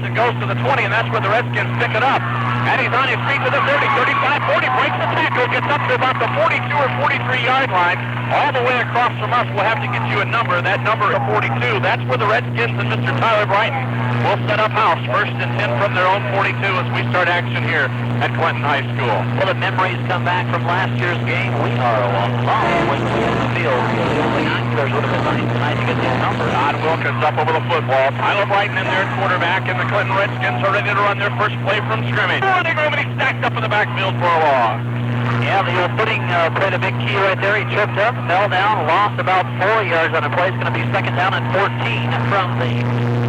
and goes to the 20, and that's where the Redskins pick it up. And he's on his feet to the 30, 35, 40, breaks the tackle, gets up to about the 42 or 43-yard line. All the way across from us, we'll have to get you a number. That number is 42. That's where the Redskins and Mr. Tyler Brighton will set up house. 1st and 10 from their own 42 as we start action here at Clinton High School. Well, the memories come back from last year's game. We are a long way from the field. The binoculars would have been nice tonight to get this number. Todd Wilkins up over the football. Tyler Brighton in there at quarterback, and the Clinton Redskins are ready to run their first play from scrimmage. Running room, and he's stacked up in the backfield for a loss. Yeah, the old footing played a big key right there. He tripped up, fell down, lost about 4 yards on a play. It's going to be 2nd down and 14 from the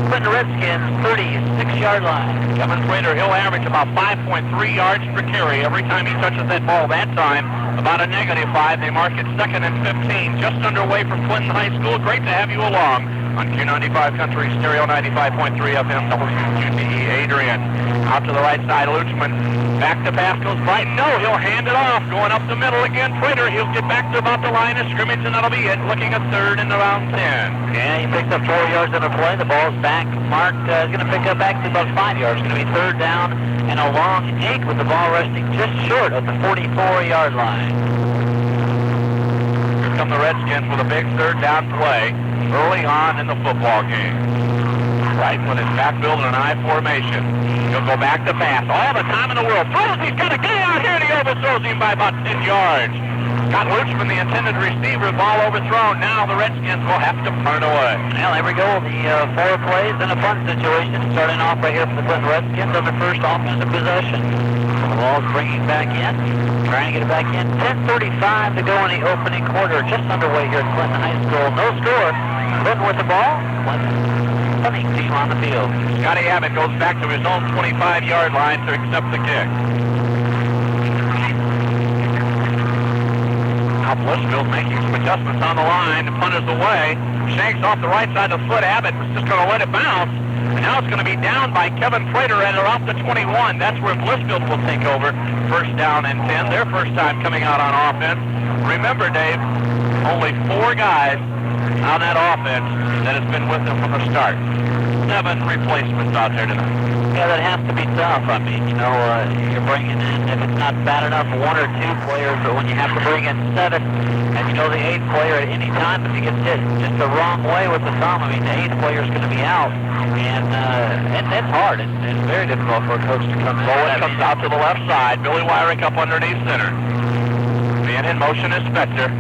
Clinton Redskins 36-yard line. Kevin Prater, he'll average about 5.3 yards per carry every time he touches that ball. That time, about a -5. They mark it 2nd and 15, just underway from Clinton High School. Great to have you along on Q95 Country Stereo 95.3 FM WQTE. Adrian out to the right side. Luchman back to pass goes Brighton. No, he'll hand it off. Going up the middle again. Prater, he'll get back to about the line of scrimmage, and that'll be it. Looking at 3rd and around 10. Yeah, he picks up 4 yards on a play. The ball's back. Mark is going to pick up back to about 5 yards. It's going to be 3rd down and a long 8 with the ball resting just short of the 44-yard line. Here come the Redskins with a big 3rd down play early on in the football game. Right when it's backfield in an I formation. He'll go back to pass. All the time in the world. Throws, he's got a guy out here, and he overthrows him by about 10 yards. Got Luchman, the intended receiver, ball overthrown. Now the Redskins will have to punt away. Well, there we go. The 4 plays in a punt situation. Starting off right here from the Clinton Redskins on the first offensive possession. The ball's bringing back in. Trying to get it back in. 10:35 to go in the opening quarter. Just underway here at Clinton High School. No score. Clinton with the ball. Punting team on the field. Scotty Abbott goes back to his own 25-yard line to accept the kick. Now Blissfield making some adjustments on the line. The punt is away. Shanks off the right side of the foot. Abbott was just going to let it bounce. And now it's going to be down by Kevin Prater at around the 21. That's where Blissfield will take over. 1st down and 10. Their first time coming out on offense. Remember, Dave, only 4 guys on that offense that has been with them from the start. 7 replacements out there tonight. Yeah, that has to be tough. I mean, you're bringing in, if it's not bad enough, 1 or 2 players, but when you have to bring in 7, and the 8th player at any time, if he gets hit just the wrong way with the thumb, I mean, the 8th player is going to be out. And it's hard. It's very difficult for a coach to come in. Bowen comes out to the left side. Billy Wyrick up underneath center. Man in motion is Spector.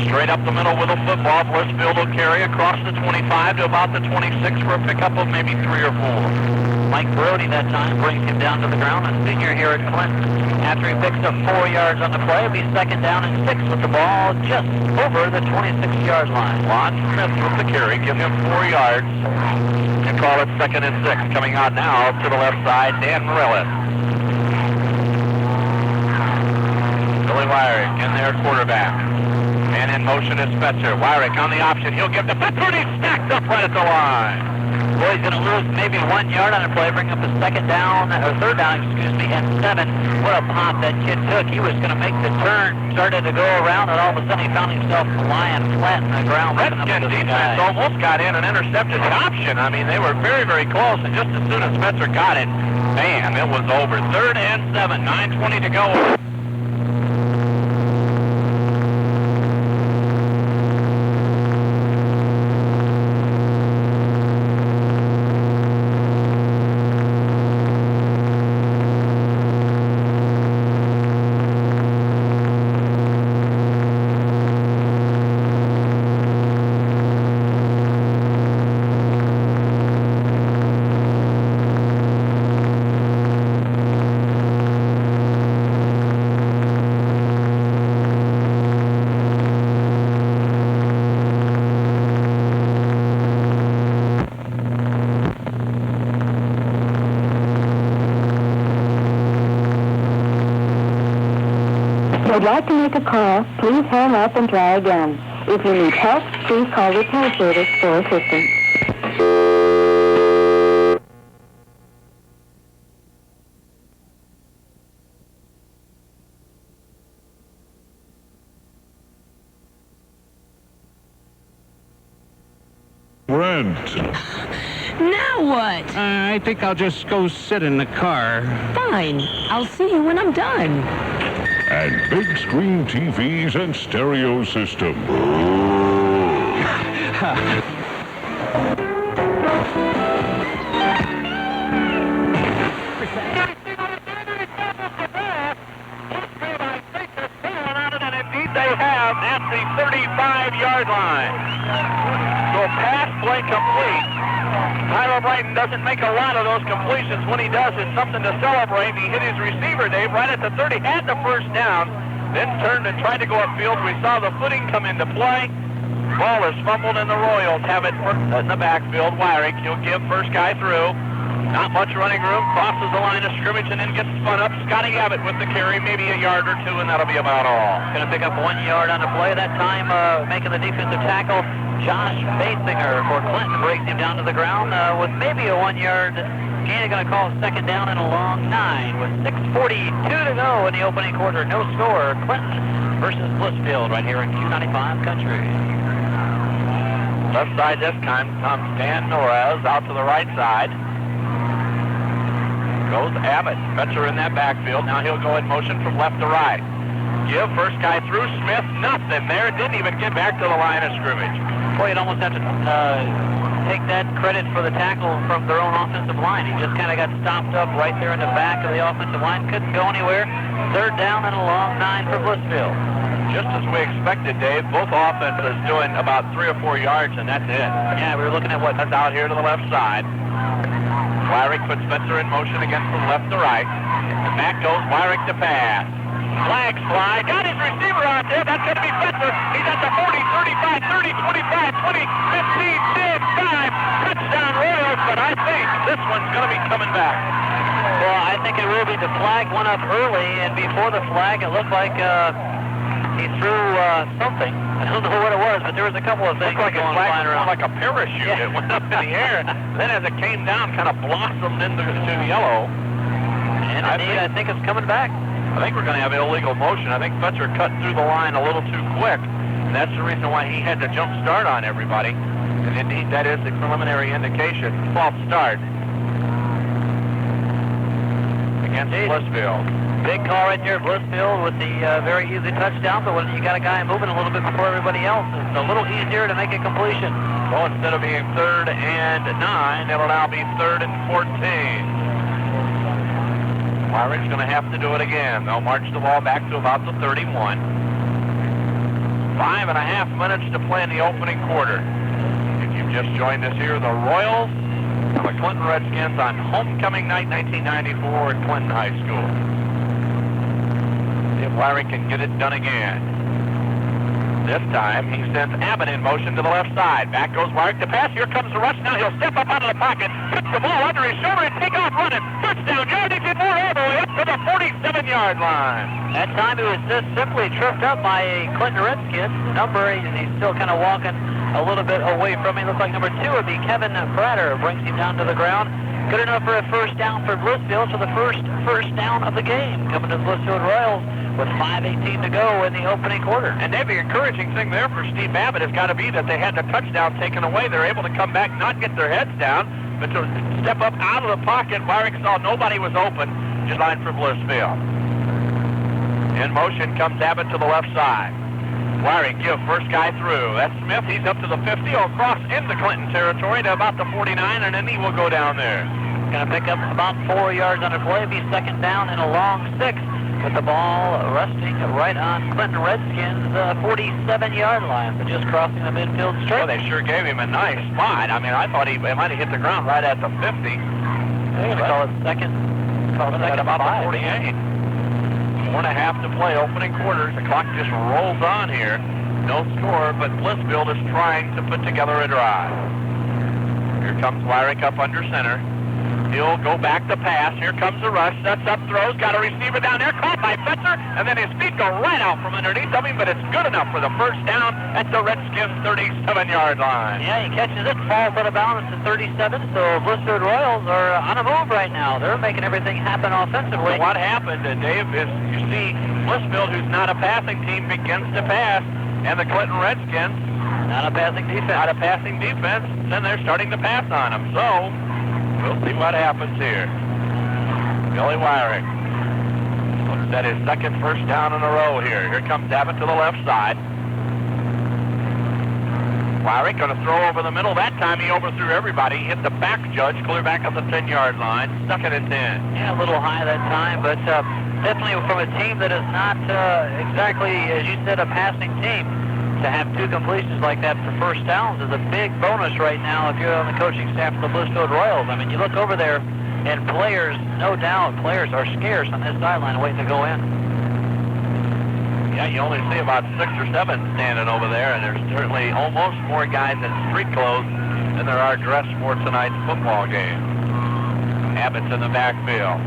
Straight up the middle with a football. Blissfield will carry across the 25 to about the 26 for a pickup of maybe 3 or 4. Mike Brody that time brings him down to the ground, a senior here at Clinton. After he picks up 4 yards on the play, it'll be 2nd down and 6 with the ball just over the 26-yard line. Lon Smith with the carry. Give him 4 yards. And call it 2nd and 6. Coming out now to the left side, Dan Morellis. Billy Wyrick in there, quarterback. Man in motion is Spencer. Wyrick on the option. He'll give the Bedford. He's stacked up right at the line. Boy, he's going to lose maybe 1 yard on a play, bring up a 2nd down, or 3rd down, and 7. What a pop that kid took. He was going to make the turn, started to go around, and all of a sudden he found himself lying flat in the ground. Redskins defense almost got in and intercepted the option. I mean, they were very, very close, and just as soon as Spencer got it, bam, it was over. 3rd and 7, 9:20 to go. If you'd like to make a call, please hang up and try again. If you need help, please call repair service for assistance. Brent. Now what? I think I'll just go sit in the car. Fine. I'll see you when I'm done. And big screen TVs and stereo system. They have at the 35-yard line. So pass play complete. Tyler Brighton doesn't make a lot of those completions. When he does, it's something to celebrate. He hit his receiver, Dave, right at the 30, had the first down, then turned and tried to go upfield. We saw the footing come into play. Ball is fumbled, and the Royals have it in the backfield. Wyrick, he'll give first guy through. Not much running room, crosses the line of scrimmage and then gets spun up. Scotty Abbott with the carry, maybe a yard or two, and that'll be about all. Going to pick up 1 yard on the play. That time making the defensive tackle, Josh Basinger for Clinton, breaks him down to the ground with maybe a 1 yard gain. They're going to call second down and a long 9 with 6:42 to go in the opening quarter. No score. Clinton versus Blissfield right here in Q95 country. Left side this time comes Dan Norez out to the right side. Goes Abbott. Fetcher in that backfield. Now he'll go in motion from left to right. Give first guy through. Smith, nothing there. Didn't even get back to the line of scrimmage. Boy, you'd almost have to take that credit for the tackle from their own offensive line. He just kind of got stopped up right there in the back of the offensive line. Couldn't go anywhere. Third down and a long 9 for Blissfield. Just as we expected, Dave. Both offenses doing about 3 or 4 yards, and that's it. Yeah, we were looking at what? That's out here to the left side. Wyrick puts Spencer in motion again from left to right. And back goes Wyrick to pass. Flags fly. Got his receiver out there. That's going to be Spencer. He's at the 40, 35, 30, 25, 20, 15, 10, 5. Touchdown Royals, but I think this one's going to be coming back. Well, I think it will be. The flag went up early, and before the flag, it looked like he threw something. I don't know what it was, but there was a couple of things Looked like going flying around. like a parachute. Yeah. It went up in the air. Then as it came down, kind of blossomed into yellow. And indeed, I think it's coming back. I think we're going to have illegal motion. I think Fetcher cut through the line a little too quick. And that's the reason why he had to jump start on everybody. And indeed, that is the preliminary indication. False start against Blissfield. Big call right there at Blissfield with the very easy touchdown, but when you got a guy moving a little bit before everybody else, it's a little easier to make a completion. So instead of being 3rd and 9, it'll now be 3rd and 14. Wyrick's going to have to do it again. They'll march the ball back to about the 31. 5.5 minutes to play in the opening quarter. If you've just joined us here, the Royals and the Clinton Redskins on homecoming night 1994 at Clinton High School. If Wyrick can get it done again. This time, he sends Abbott in motion to the left side. Back goes Wyrick to pass. Here comes the rush. Now he'll step up out of the pocket, put the ball under his shoulder, and take off running. Touchdown, yardage, and more all the way up to the 47-yard line. That time he was just simply tripped up by a Clinton Redskins. He's still kind of walking a little bit away from him. Looks like number 2 would be Kevin Prater. Brings him down to the ground. Good enough for a first down for Blissfield, so the first down of the game coming to the Blissfield Royals with 5:18 to go in the opening quarter. And the encouraging thing there for Steve Abbott has got to be that they had the touchdown taken away. They're able to come back, not get their heads down, but to step up out of the pocket. Wyrick saw nobody was open. Just line for Blissfield. In motion comes Abbott to the left side. Wyrick give first guy through. That's Smith. He's up to the 50. He'll cross into Clinton territory to about the 49, and then he will go down there. Going to pick up about 4 yards on the play. Be second down and a long 6. With the ball resting right on Clinton Redskins' 47-yard line. So just crossing the midfield strip. Well, they sure gave him a nice spot. I mean, I thought he might have hit the ground right at the 50. They're going to call it second. Call it second about the 48. 4.5 to play, opening quarters. The clock just rolls on here. No score, but Blissfield is trying to put together a drive. Here comes Wyrick up under center. He'll go back to pass. Here comes the rush. Sets up, throws. Got a receiver down there. Caught by Fetcher. And then his feet go right out from underneath of him, but it's good enough for the first down at the Redskins' 37-yard line. Yeah, he catches it, falls out of bounds to 37. So Blissfield Royals are on a move right now. They're making everything happen offensively. So what happened, Dave, is you see Blissfield, who's not a passing team, begins to pass. And the Clinton Redskins Not a passing defense. Not a passing defense. Then they're starting to pass on him. So we'll see what happens here. Billy Wyrick looks at his second first down in a row here. Here comes Abbott to the left side. Wyrick going to throw over the middle. That time he overthrew everybody. Hit the back judge, clear back at the 10-yard line. Second and 10. Yeah, a little high that time, but definitely from a team that is not exactly, as you said, a passing team, to have two completions like that for first downs is a big bonus right now if you're on the coaching staff of the Blissfield Royals. I mean, you look over there, and players, no doubt, players are scarce on this sideline waiting to go in. Yeah, you only see about 6 or 7 standing over there, and there's certainly almost more guys in street clothes than there are dressed for tonight's football game. Abbott's in the backfield.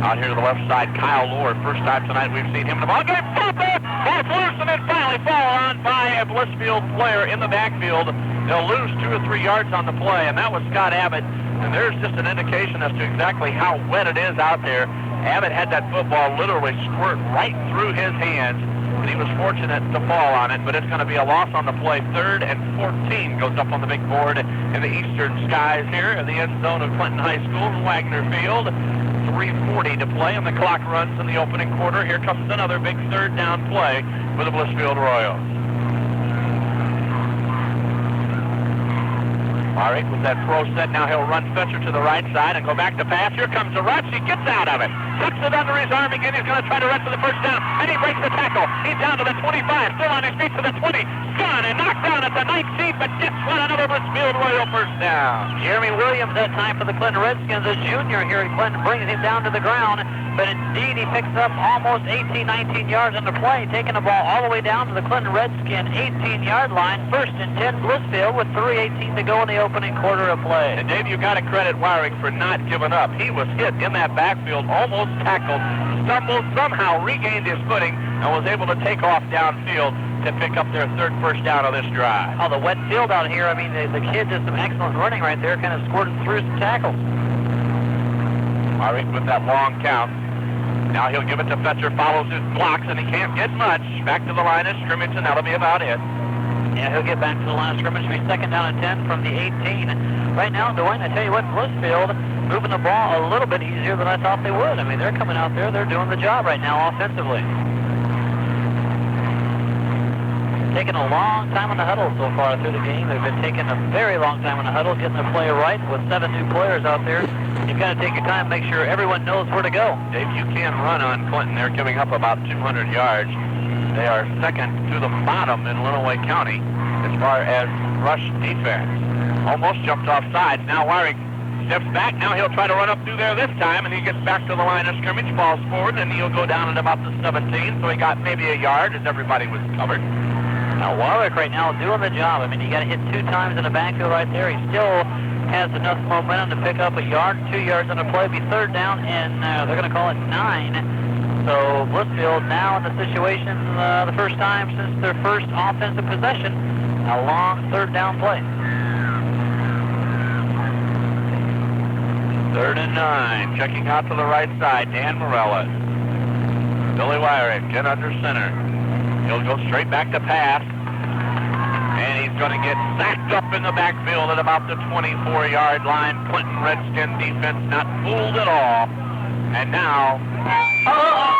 Out here to the left side, Kyle Lord. First time tonight we've seen him in the ball game. Ball's loose and then finally fall on by a Blissfield player in the backfield. They'll lose 2 or 3 yards on the play, and that was Scott Abbott. And there's just an indication as to exactly how wet it is out there. Abbott had that football literally squirt right through his hands, and he was fortunate to fall on it, but it's going to be a loss on the play. 3rd and 14 goes up on the big board in the eastern skies here in the end zone of Clinton High School in Wagner Field. 3:40 to play, and the clock runs in the opening quarter. Here comes another big third down play for the Blissfield Royals. Wyrick with that throw set. Now he'll run Fetcher to the right side and go back to pass. Here comes the rush. He gets out of it. Tucks it under his arm again. He's going to try to run for the first down. And he breaks the tackle. He's down to the 25. Still on his feet to the 20. Gone and knocked down at the 19. But guess what? Another Blissfield Royal first down. Jeremy Williams that time for the Clinton Redskins. A junior here at Clinton brings him down to the ground. But indeed, he picks up almost 18, 19 yards on the play, taking the ball all the way down to the Clinton Redskin 18-yard line. First and 10, Blissfield with 3:18 to go in the opening quarter of play. And Dave, you got to credit Wyrick for not giving up. He was hit in that backfield, almost tackled, stumbled, somehow regained his footing, and was able to take off downfield to pick up their third first down of this drive. Oh, the wet field out here. I mean, the kid did some excellent running right there, kind of squirted through some tackles. Wyrick with that long count. Now he'll give it to Fetcher, follows his blocks, and he can't get much. Back to the line of scrimmage, and that'll be about it. Yeah, he'll get back to the line of scrimmage. Be second down and 10 from the 18. Right now, Dwayne, I tell you what, Blissfield moving the ball a little bit easier than I thought they would. I mean, they're coming out there. They're doing the job right now offensively. Taking a long time in the huddle so far through the game. They've been taking a very long time in the huddle, getting their play right with 7 new players out there. You've got to take your time, make sure everyone knows where to go. Dave, you can run on Clinton. They're giving up about 200 yards. They are second to the bottom in Lenawee County as far as rush defense. Almost jumped off sides. Now Wyrick steps back. Now he'll try to run up through there this time, and he gets back to the line of scrimmage, falls forward, and he'll go down at about the 17. So he got maybe a yard as everybody was covered. Now Wyrick right now doing the job. I mean, you got to hit 2 times in the backfield right there. He still has enough momentum to pick up a yard, 2 yards on the play. Be third down, and they're going to call it 9. So Blissfield now in the situation the first time since their first offensive possession. A long third down play. 3rd and 9. Checking out to the right side, Dan Morellis. Billy Wyrick in under center. He'll go straight back to pass. And he's going to get sacked up in the backfield at about the 24-yard line. Clinton Redskin defense not fooled at all. And now... No.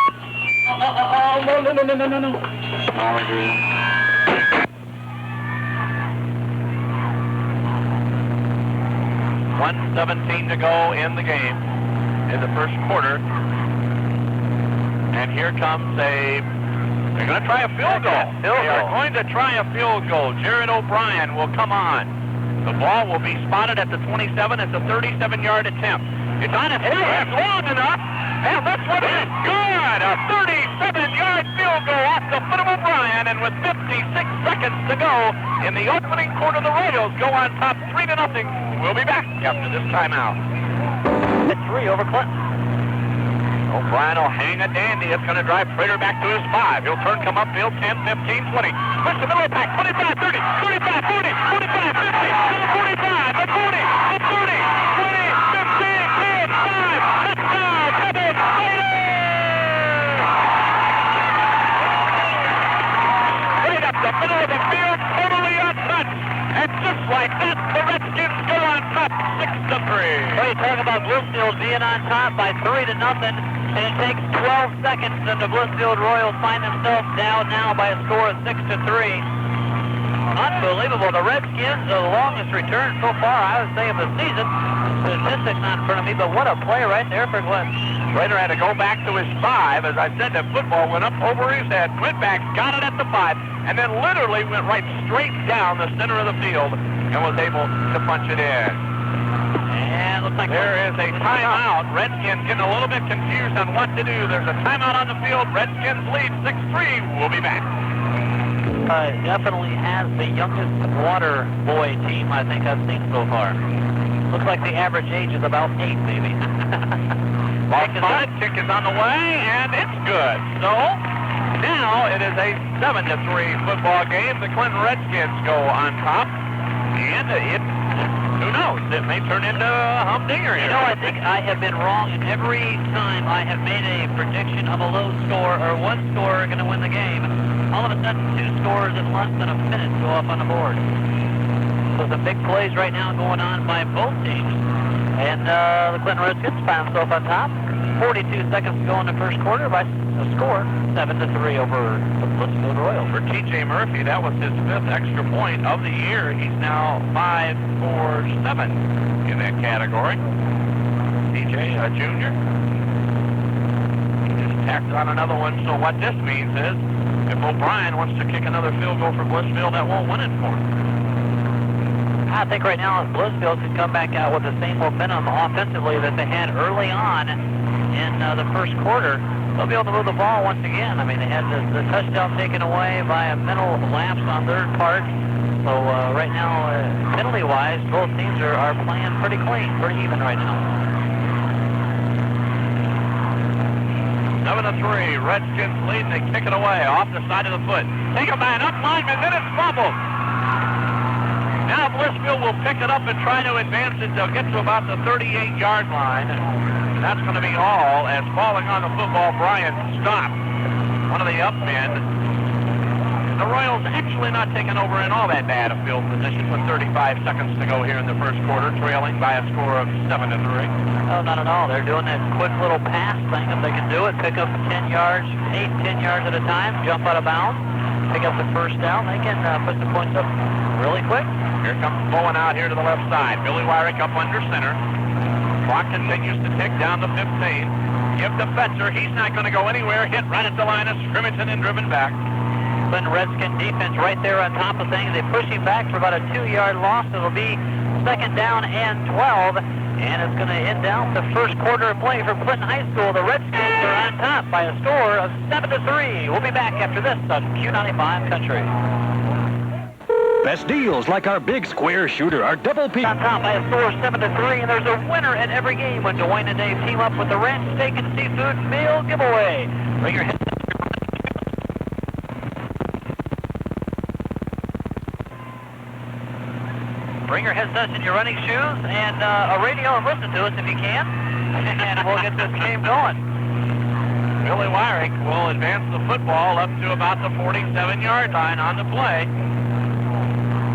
1:17 to go in the game in the first quarter. And here comes they're going to try a field goal. They are going to try a field goal. Jared O'Brien will come on. The ball will be spotted at the 27. It's a 37-yard attempt. It's on its way. It's long enough. And this one is good. A 37-yard field goal off the foot of O'Brien. And with 56 seconds to go in the opening quarter, the Royals go on top 3-0. We'll be back after this timeout. It's 3 over Clinton. O'Brien will hang a dandy. It's going to drive Prater back to his 5. He'll turn, come upfield, 10, 15, 20. Push the middle of the pack, 25, 30, 35, 40, 45, 50, 45, the 40, the 30, 20, 15, 10, 5, touchdown, Kevin Prater! Right up the middle of the field, totally outside. you talk about Blissfield being on top by 3-0, and it takes 12 seconds, and the Blissfield Royals find themselves down now by a score of 6-3. Unbelievable. The Redskins, the longest return so far, I would say, of the season. Statistics not in front of me, but what a play right there for Glenn. Rader had to go back to his 5. As I said, the football went up over his head, went back, got it at the 5, and then literally went right straight down the center of the field and was able to punch it in. And looks like there is a timeout. Redskins getting a little bit confused on what to do. There's a timeout on the field. Redskins lead 6-3. We'll be back. Definitely has the youngest water boy team I think I've seen so far. Looks like the average age is about 8, maybe. Kick is on the way, and it's good. So now it is a 7-3 football game. The Clinton Redskins go on top, and who knows? It may turn into a humdinger here. You know, I think I have been wrong, and every time I have made a prediction of a low score or one score going to win the game, all of a sudden 2 scores in less than a minute go up on the board. So the big plays right now going on by both teams. And the Clinton Redskins find themselves on top. 42 seconds to go in the first quarter by a score 7-3 over the Blissfield Royals. For T.J. Murphy, that was his 5th extra point of the year. He's now 5 for 7 in that category. T.J., a junior. He just tacked on another one. So what this means is, if O'Brien wants to kick another field goal for Blissfield, that won't win it for him. I think right now if Blissfield can come back out with the same momentum offensively that they had early on in the first quarter, they'll be able to move the ball once again. I mean, they had the touchdown taken away by a mental lapse on their part. So right now, penalty-wise, both teams are playing pretty clean, pretty even right now. 7-3, Redskins lead, they kick it away off the side of the foot. Take a man up lineman, then it's fumbled. Now Blissfield will pick it up and try to advance it. They'll get to about the 38-yard line. And that's going to be all, as falling on the football, Bryant stopped one of the up men. The Royals actually not taking over in all that bad a field position with 35 seconds to go here in the first quarter, trailing by a score of 7-3. No, not at all. They're doing that quick little pass thing if they can do it. Pick up 10 yards, 8-10 yards at a time, jump out of bounds, pick up the first down. They can put the points up really quick. Here comes Bowen out here to the left side. Billy Wyrick up under center. Clock continues to tick down to 15. Give to Fetzer. He's not going to go anywhere. Hit right at the line of scrimmage and then driven back. Clinton Redskin defense right there on top of things. They push him back for about a 2-yard loss. It'll be 2nd down and 12. And it's going to end down the first quarter of play for Clinton High School. The Redskins are on top by a score of 7-3. We'll be back after this on Q95 Country. Best deals like our big square shooter, our double P. On top by a score of 7-3, and there's a winner at every game when Dwayne and Dave team up with the Ranch Steak and Seafood Meal Giveaway. Bring your headsets and your running shoes and a radio and listen to us if you can, and we'll get this game going. Billy Wyrick will advance the football up to about the 47-yard line on the play.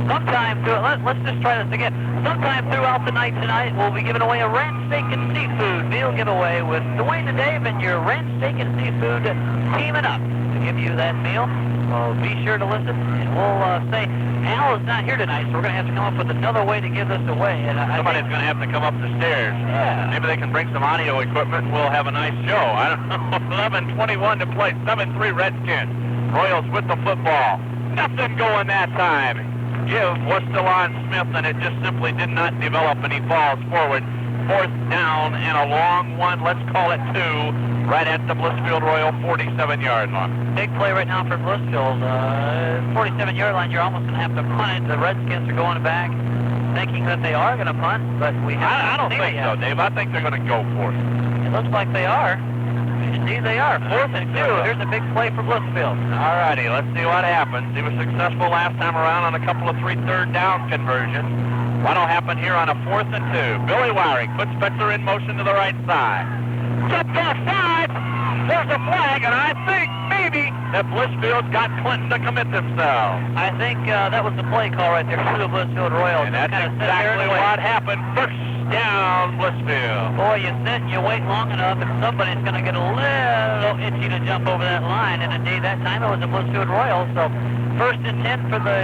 Sometime let's just try this again. Sometime throughout the night tonight, we'll be giving away a Ranch Steak and Seafood meal giveaway with Dwayne and Dave and your Ranch Steak and Seafood teaming up to give you that meal. So be sure to listen, and we'll say Al is not here tonight, so we're going to have to come up with another way to give this away. And somebody's going to have to come up the stairs. Yeah. Maybe they can bring some audio equipment and we'll have a nice show. I don't know. 11:21 to play. 7-3 Redskins. Royals with the football. Nothing going that time. Give was still on Smith, and it just simply did not develop, and he falls forward. 4th down and a long one, let's call it 2, right at the Blissfield Royal 47-yard line. Big play right now for Blissfield. 47-yard line, you're almost going to have to punt it. The Redskins are going back thinking that they are going to punt, but we haven't I don't think so, Dave. I think they're going to go for it. It looks like they are. Indeed they are. 4th and 2. Here's a big play for Blissfield. All righty, let's see what happens. He was successful last time around on a couple of 3rd down conversions. What'll happen here on a 4th and 2? Billy Wyrick puts Fetzer in motion to the right side. Just offside. There's a flag, and I think maybe that Blissfield's got Clinton to commit themselves. I think that was the play call right there for the Blissfield Royals. And that's exactly what happened. First touchdown, Blissfield. Boy, you sit and you wait long enough, and somebody's going to get a little itchy to jump over that line. And indeed, that time it was the Blissfield Royals. So first and 10 for the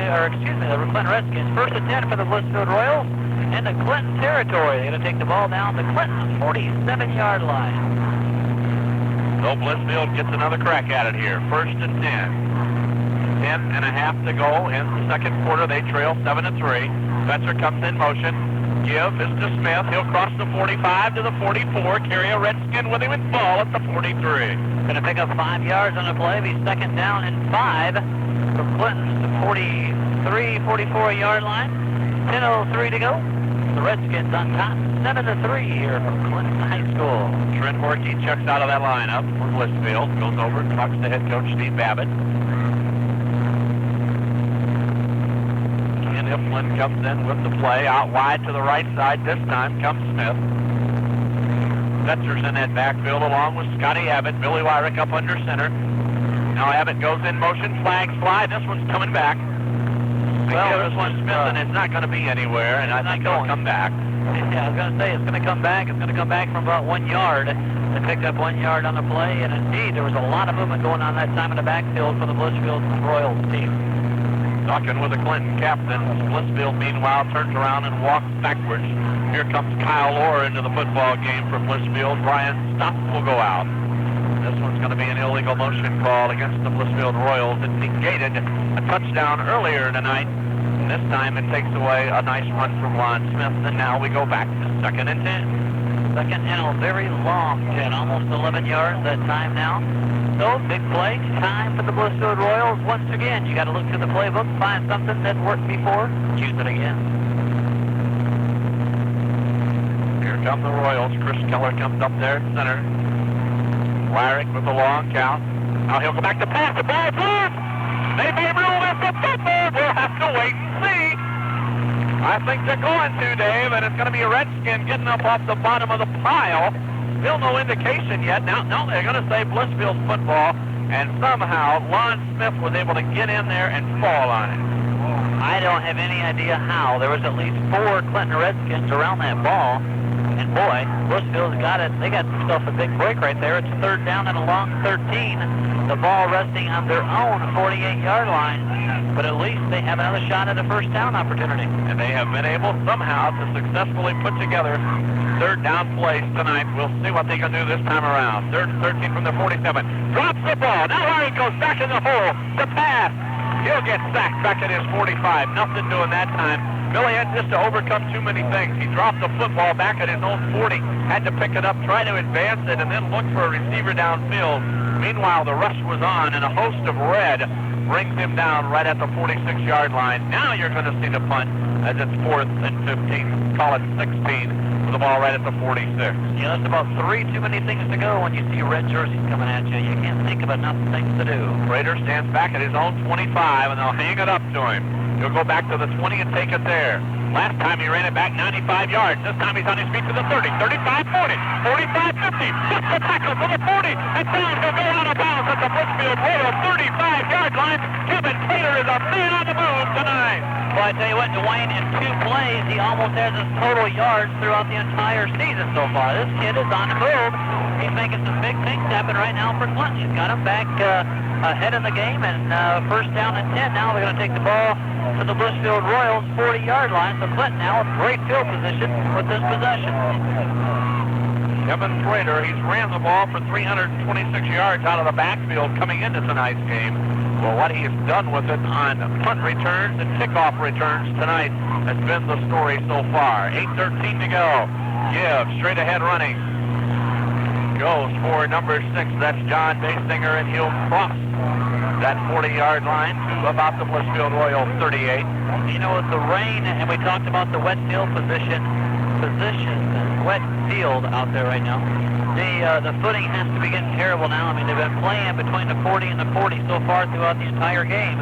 Clinton Redskins. First and 10 for the Blissfield Royals in the Clinton territory. They're going to take the ball down the Clinton 47-yard line. So Blissfield gets another crack at it here. First and 10. 10 and a half to go in the second quarter. They trail 7-3. Spencer comes in motion. Give is to Smith. He'll cross the 45 to the 44. Carry a Redskin with him and ball at the 43. Going to pick up 5 yards on the play. Be second down and 5 from Clinton's 43, 44-yard line. 10:03 to go. The Redskins on top, 7-3 here from Clinton High School. Trent Horkey checks out of that lineup for Blissfield. Goes over and talks to head coach Steve Babbitt. And Iflin comes in with the play. Out wide to the right side. This time comes Smith. Setzer's in that backfield along with Scotty Abbott. Billy Wyrick up under center. Now Abbott goes in motion. Flags fly. This one's coming back. Well, this one's Smith, and it's not going to be anywhere, and I think it'll come back. Yeah, I was going to say, it's going to come back. It's going to come back from about 1 yard. They picked up 1 yard on the play, and indeed, there was a lot of movement going on that time in the backfield for the Blissfield Royals team. Talking with the Clinton captain. Blissfield, meanwhile, turns around and walks backwards. Here comes Kyle Orr into the football game for Blissfield. Brian Stock will go out. This one's going to be an illegal motion call against the Blissfield Royals. It negated a touchdown earlier tonight. And this time it takes away a nice run from Lon Smith. And now we go back to second and 10. Second and a very long 10, almost 11 yards that time now. So, big play, time for the Blissfield Royals. Once again, you got to look through the playbook, find something that worked before, use it again. Here come the Royals. Chris Keller comes up there at center. Wyrick with a long count. Now he'll go back to pass. The ball moves. They may rule this a football. We'll have to wait and see. I think they're going to, Dave, and it's going to be a Redskin getting up off the bottom of the pile. Still no indication yet. Now they're going to say Blissfield football, and somehow Lon Smith was able to get in there and fall on it. I don't have any idea how. There was at least 4 Clinton Redskins around that ball. And boy, Blissfield's got it. They got themselves a big break right there. It's third down and a long 13. The ball resting on their own 48-yard line. But at least they have another shot at a first down opportunity. And they have been able somehow to successfully put together third down plays tonight. We'll see what they can do this time around. Third and 13 from the 47. Drops the ball. Now Larry goes back in the hole. The pass. He'll get sacked back at his 45. Nothing doing that time. Billy had just to overcome too many things. He dropped the football back at his own 40, had to pick it up, try to advance it, and then look for a receiver downfield. Meanwhile, the rush was on, and a host of red brings him down right at the 46-yard line. Now you're going to see the punt as it's 4th and 15. Call it 16 with the ball right at the 46. Yeah, that's about 3 too many things to go when you see red jerseys coming at you. You can't think of enough things to do. Rader stands back at his own 25, and they'll hang it up to him. He'll go back to the 20 and take it there. Last time he ran it back 95 yards. This time he's on his feet to the 30, 35, 40, 45, 50. Just the tackle for the 40. And down he'll go out of bounds at the Blissfield Royal 35-yard line. Kevin Taylor is a man on the move tonight. Well, I tell you what, Dwayne, in 2 plays, he almost has his total yards throughout the entire season so far. This kid is on the move. He's making some big things happen right now for Clinton. He's got him back ahead in the game, and first down and 10. Now they're going to take the ball to the Blissfield Royals 40-yard line. So Clinton now in great field position with this possession. Kevin Prater, he's ran the ball for 326 yards out of the backfield coming into tonight's game. Well, what he has done with it on punt returns and kickoff returns tonight has been the story so far. 8:13 to go. Give, straight ahead running. Goes for number 6. That's John Basinger, and he'll cross that 40-yard line to about the Blissfield Royal 38. You know, with the rain, and we talked about the wet field wet field out there right now. The footing has to be getting terrible now. I mean, they've been playing between the 40 and the 40 so far throughout the entire game.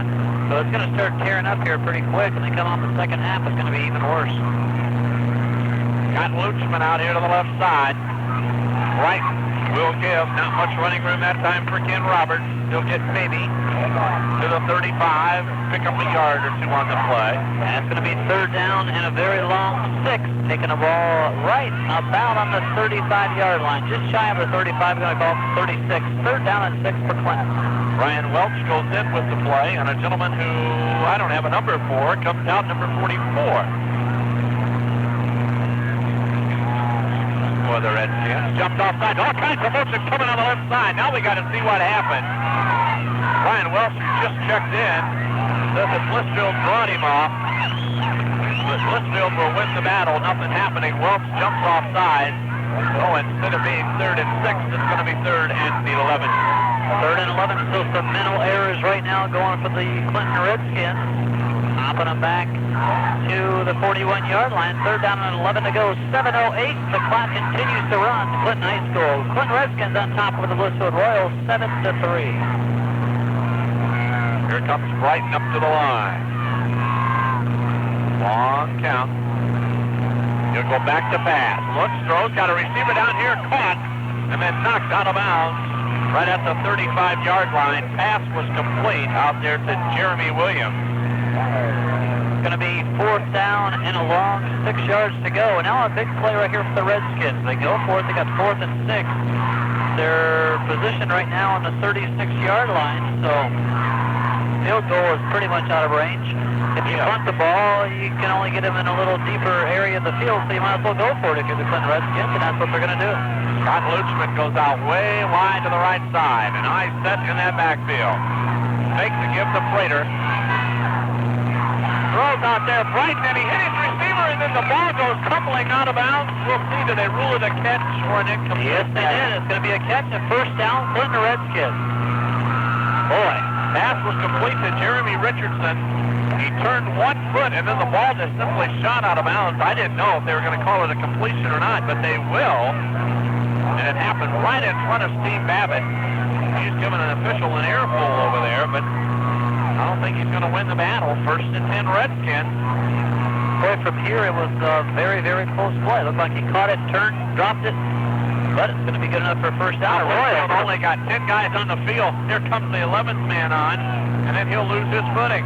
So it's going to start tearing up here pretty quick. When they come off the second half, it's going to be even worse. Got Luchman out here to the left side. Right will give not much running room that time for Ken Roberts. He'll get maybe to the 35, pick up a yard or two on the play. That's going to be third down and a very long 6. Taking the ball right about on the 35-yard line. Just shy of the 35, going to call 36. Third down and 6 for Clinton. Ryan Welch goes in with the play, and a gentleman who I don't have a number for comes out, number 44. For the Redskins. Jumped offside. All kinds of motion coming on the left side. Now we got to see what happened. Ryan Welch, who just checked in, says that Blissfield brought him off. But Blissfield will win the battle. Nothing happening. Welch jumps offside. So instead of being 3rd and 6, it's going to be 3rd and 11. 3rd and 11. So some mental errors right now going for the Clinton Redskins. Hopping them back to the 41-yard line. 3rd down and 11 to go. 7:08. The clock continues to run. Clinton High School. Clinton Redskins on top of the Blissfield Royals, 7-3. Here comes Brighton up to the line. Long count. He'll go back to pass. Looks, throws, got a receiver down here, caught, and then knocked out of bounds right at the 35-yard line. Pass was complete out there to Jeremy Williams. It's going to be 4th down and a long 6 yards to go. And now a big play right here for the Redskins. They go for it. They got 4th and 6. They're positioned right now on the 36-yard line, so field goal is pretty much out of range. If you punt the ball, you can only get them in a little deeper area of the field, so you might as well go for it if you're the Clinton Redskins, and that's what they're going to do. Scott Lutzman goes out way wide to the right side, and I set in that backfield. Takes to give to Prater. Throws out there, Brighton, and he hit his receiver, and then the ball goes tumbling out of bounds. We'll see, do they rule it a catch or an incomplete? Yes, they did. It's going to be a catch, and 1st down, Clinton Redskins. Boy, pass was complete to Jeremy Richardson. He turned 1 foot, and then the ball just simply shot out of bounds. I didn't know if they were going to call it a completion or not, but they will. And it happened right in front of Steve Babbitt. He's giving an official an earful over there, but I don't think he's going to win the battle. 1st and 10 Redskins. Boy, from here it was a very, very close play. Looked like he caught it, turned, dropped it, but it's going to be good enough for 1st down. Royals only got 10 guys on the field. Here comes the 11th man on, and then he'll lose his footing.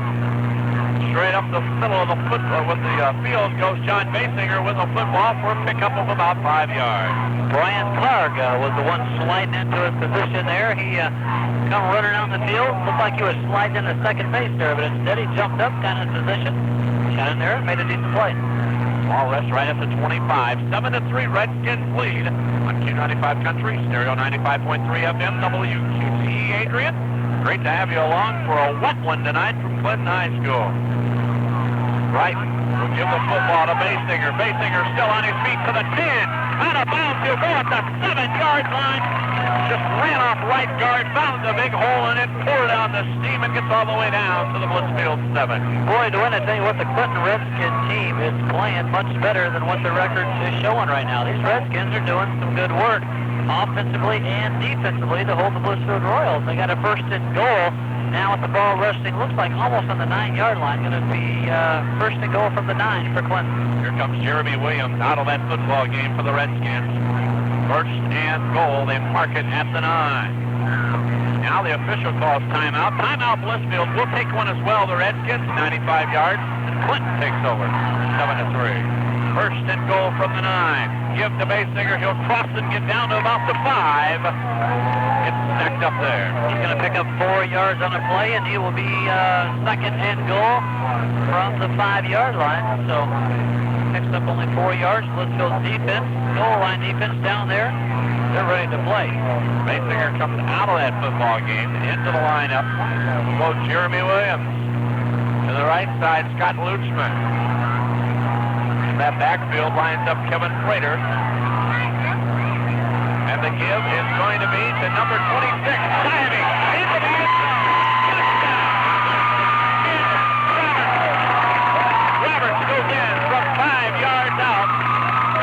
Straight up the middle of the football with the field goes John Basinger with a football for a pickup of about 5 yards. Brian Clark was the one sliding into his position there. He come running down the field. Looked like he was sliding into second base there, but instead he jumped up, kind of in position, shot in there, and made a decent play. Ball rests right at the 25. 7-3 Redskins lead on Q95 Country, Stereo 95.3 FM, WQTE Adrian. Great to have you along for a wet one tonight from Clinton High School. Brighton will give the football to Basinger. Basinger still on his feet to the 10. Out of bounds, he'll go at the 7-yard line. Just ran off right guard, found the big hole in it, poured out the steam, and gets all the way down to the Blissfield 7. Boy, Dwayne, I tell you what, the Clinton Redskins team is playing much better than what the record is showing right now. These Redskins are doing some good work offensively and defensively to hold the Blissfield Royals. They got a 1st and goal. Now with the ball resting, looks like almost on the 9-yard line. Going to be 1st and goal from the 9 for Clinton. Here comes Jeremy Williams out of that football game for the Redskins. 1st and goal. They mark it at the 9. Now the official calls timeout. Timeout Blissfield. We'll take one as well. The Redskins, 95 yards. Clinton takes over, 7-3. 1st and goal from the 9. Give to Basinger. He'll cross and get down to about the 5. It's stacked up there. He's going to pick up 4 yards on a play, and he will be 2nd and goal from the 5-yard line. So picks up only 4 yards. Blissfield's defense, goal line defense down there. They're ready to play. Basinger comes out of that football game into the lineup. Go Jeremy Williams. To the right side, Scott Lutzman. That backfield lines up Kevin Prater. And the give is going to be to number 26, diving into the end zone. Touchdown! Roberts goes in from 5 yards out.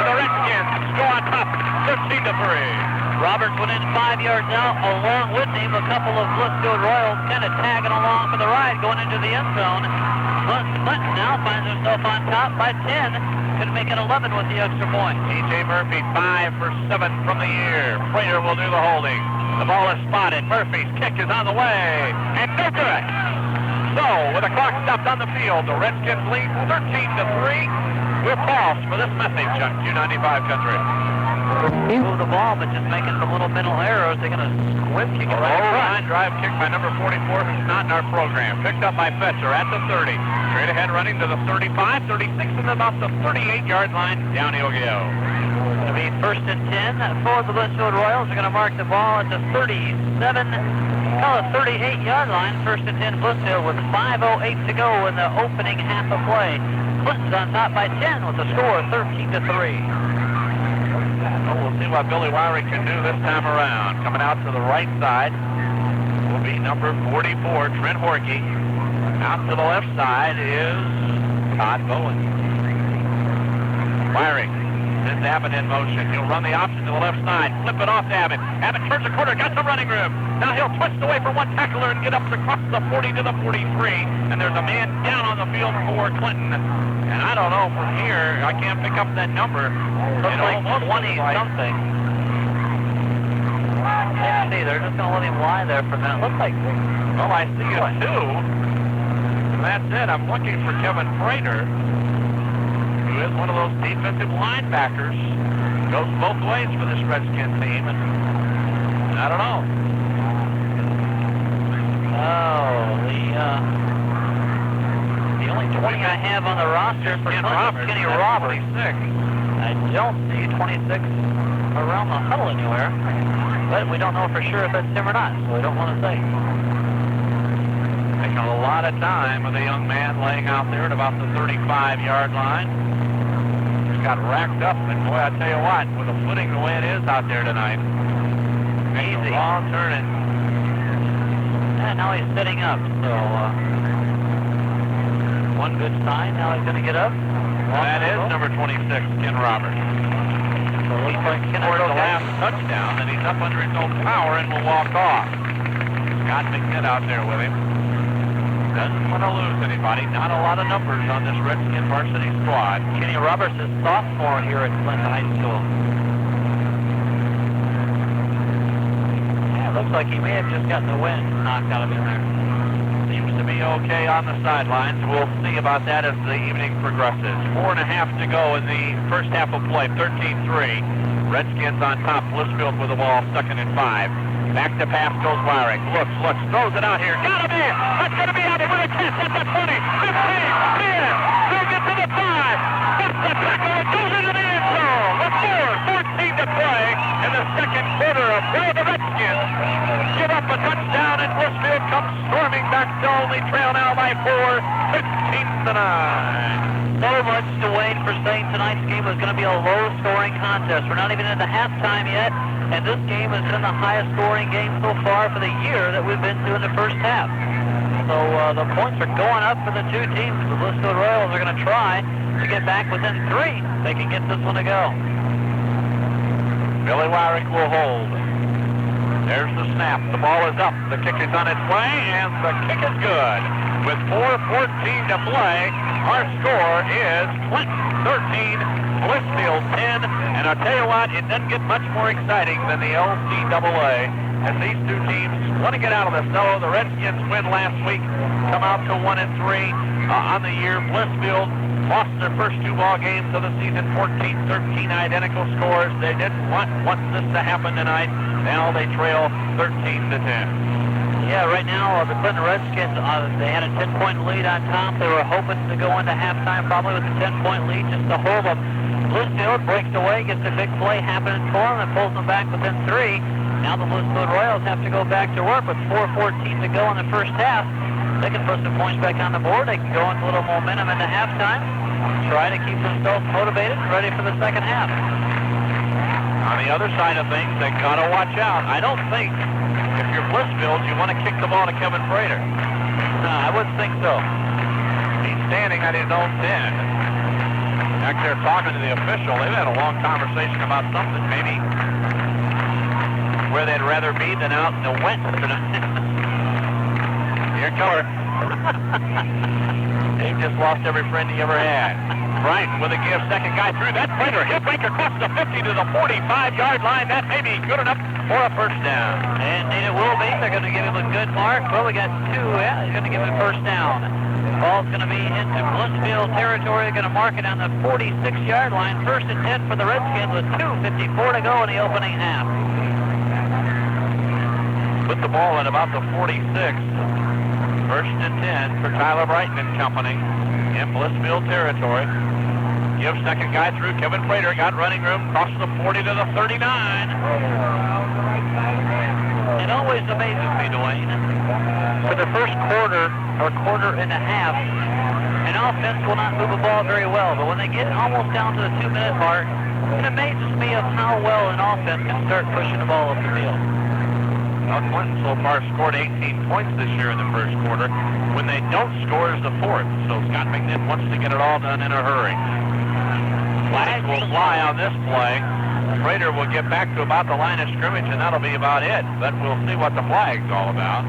And the Redskins go on top, 13-3. Roberts went in 5 yards out. Along with him, a couple of Blissfield Royals kind of tagging along for the ride, going into the end zone. Clinton now finds himself on top by 10. Could make it 11 with the extra point. T.J. Murphy, 5 for 7 from the year. Prater will do the holding. The ball is spotted. Murphy's kick is on the way. And no good. So, with the clock stopped on the field, the Redskins lead 13-3. We're paused for this message on Q95 Country. Move the ball, but just making some little mental errors. They're going to squib kick it right Line drive kick by number 44, who's not in our program. Picked up by Fetcher at the 30. Straight ahead running to the 35, 36, and about the 38-yard line. Down he'll go. It'll be 1st and 10 for the Blissfield Royals. They're going to mark the ball at the 38-yard line. 1st and 10 Blissfield with 5:08 to go in the opening half of play. Clinton's on top by 10 with the score 13-3. Well, we'll see what Billy Wiry can do this time around. Coming out to the right side will be number 44, Trent Horkey. Out to the left side is Todd Bowen. Wiry sends Abbott in motion. He'll run the option to the left side. Flip it off to Abbott. Abbott turns the corner, got some running room. Now he'll twist away from one tackler and get up across the 40 to the 43. And there's a man down on the field for Clinton. And I don't know, from here, I can't pick up that number. Looks like 20-something. Let's see, they're just going to let him lie there for a minute. Looks like... Well, I see a 2. And that's it. I'm looking for Kevin Prater, who is one of those defensive linebackers. Goes both ways for this Redskin team. And I don't know. The only 20 I have on the roster for Kenny Roberts. 26. I don't see 26 around the huddle anywhere, but we don't know for sure if that's him or not, so we don't want to say. Taking a lot of time with a young man laying out there at about the 35-yard line. He's got racked up, and boy, I tell you what, with the footing the way it is out there tonight, easy. Long turning. And now he's sitting up, so one good sign. Now he's going to get up. That is number 26, Ken Roberts. So it looks like Ken scored the last touchdown, and he's up under his own power and will walk off. Scott McNitt out there with him. Doesn't want to lose anybody. Not a lot of numbers on this Redskin varsity squad. Kenny Roberts is sophomore here at Clinton High School. Yeah, it looks like he may have just gotten the wind knocked out of him there. Seems to be okay on the sidelines. We'll see about that as the evening progresses. 4.5 to go in the first half of play. 13-3. Redskins on top. Blissfield with the ball. 2nd and 5. Back to pass goes Wyrick. Looks, throws it out here. Got him in. That's going to be out there with a catch at the 20, 15, 10. Brings it to the 5. Gets the tackle. It goes into the end zone. The score, 14 to play in the second quarter of play. The Redskins give up a touchdown, and Blissfield comes storming back to only trail now by 4, 15-9. So much to wait for saying tonight's game was going to be a low-scoring contest. We're not even in the halftime yet, and this game has been the highest-scoring game so far for the year that we've been to in the first half. So the points are going up for the two teams. The Blissfield Royals are going to try to get back within 3. They can get this one to go. Billy Wyrick will hold. There's the snap. The ball is up. The kick is on its way, and the kick is good. With 4:14 to play, our score is Clinton 13, Blissfield 10. And I'll tell you what, it doesn't get much more exciting than the LCAA as these two teams want to get out of this. So the Redskins win last week, come out to 1-3 on the year. Blissfield lost their first 2 ball games of the season, 14-13 identical scores. They didn't want this to happen tonight. Now they trail 13-10. Yeah, right now the Clinton Redskins, they had a 10-point lead on top. They were hoping to go into halftime probably with a 10-point lead just to hold them. Blissfield breaks away, gets a big play happening for them, and pulls them back within 3. Now the Blissfield Royals have to go back to work with 4:14 to go in the first half. They can put some points back on the board. They can go into a little momentum into halftime, try to keep themselves motivated and ready for the second half. On the other side of things, they got to watch out. I don't think if you're Blissfield, you want to kick the ball to Kevin Prater. No, I wouldn't think so. He's standing at his own 10. Back there talking to the official. They've had a long conversation about something, maybe where they'd rather be than out in the wet tonight. Here comes. Dave just lost every friend he ever had. Brighton with a give. Second guy through. That Prater. He'll break across the 50 to the 45-yard line. That may be good enough for a first down. Indeed it will be. They're going to give him a good mark. Well, we got two. Yeah, he's going to give him a first down. Ball's going to be into Blissfield territory. They're going to mark it on the 46-yard line. First and 10 for the Redskins with 2:54 to go in the opening half. Put the ball at about the 46. First and 10 for Tyler Brighton and company in Blissfield territory. Give second guy through. Kevin Prater got running room. Crosses the 40 to the 39. It always amazes me, Dwayne. For the first quarter or quarter and a half, an offense will not move the ball very well. But when they get almost down to the 2-minute mark, it amazes me of how well an offense can start pushing the ball up the field. Well, Clinton so far scored 18 points this year in the first quarter. When they don't score is the fourth. So Scott McNitt wants to get it all done in a hurry. Flags will fly on this play. Prater will get back to about the line of scrimmage, and that'll be about it. But we'll see what the flag's all about.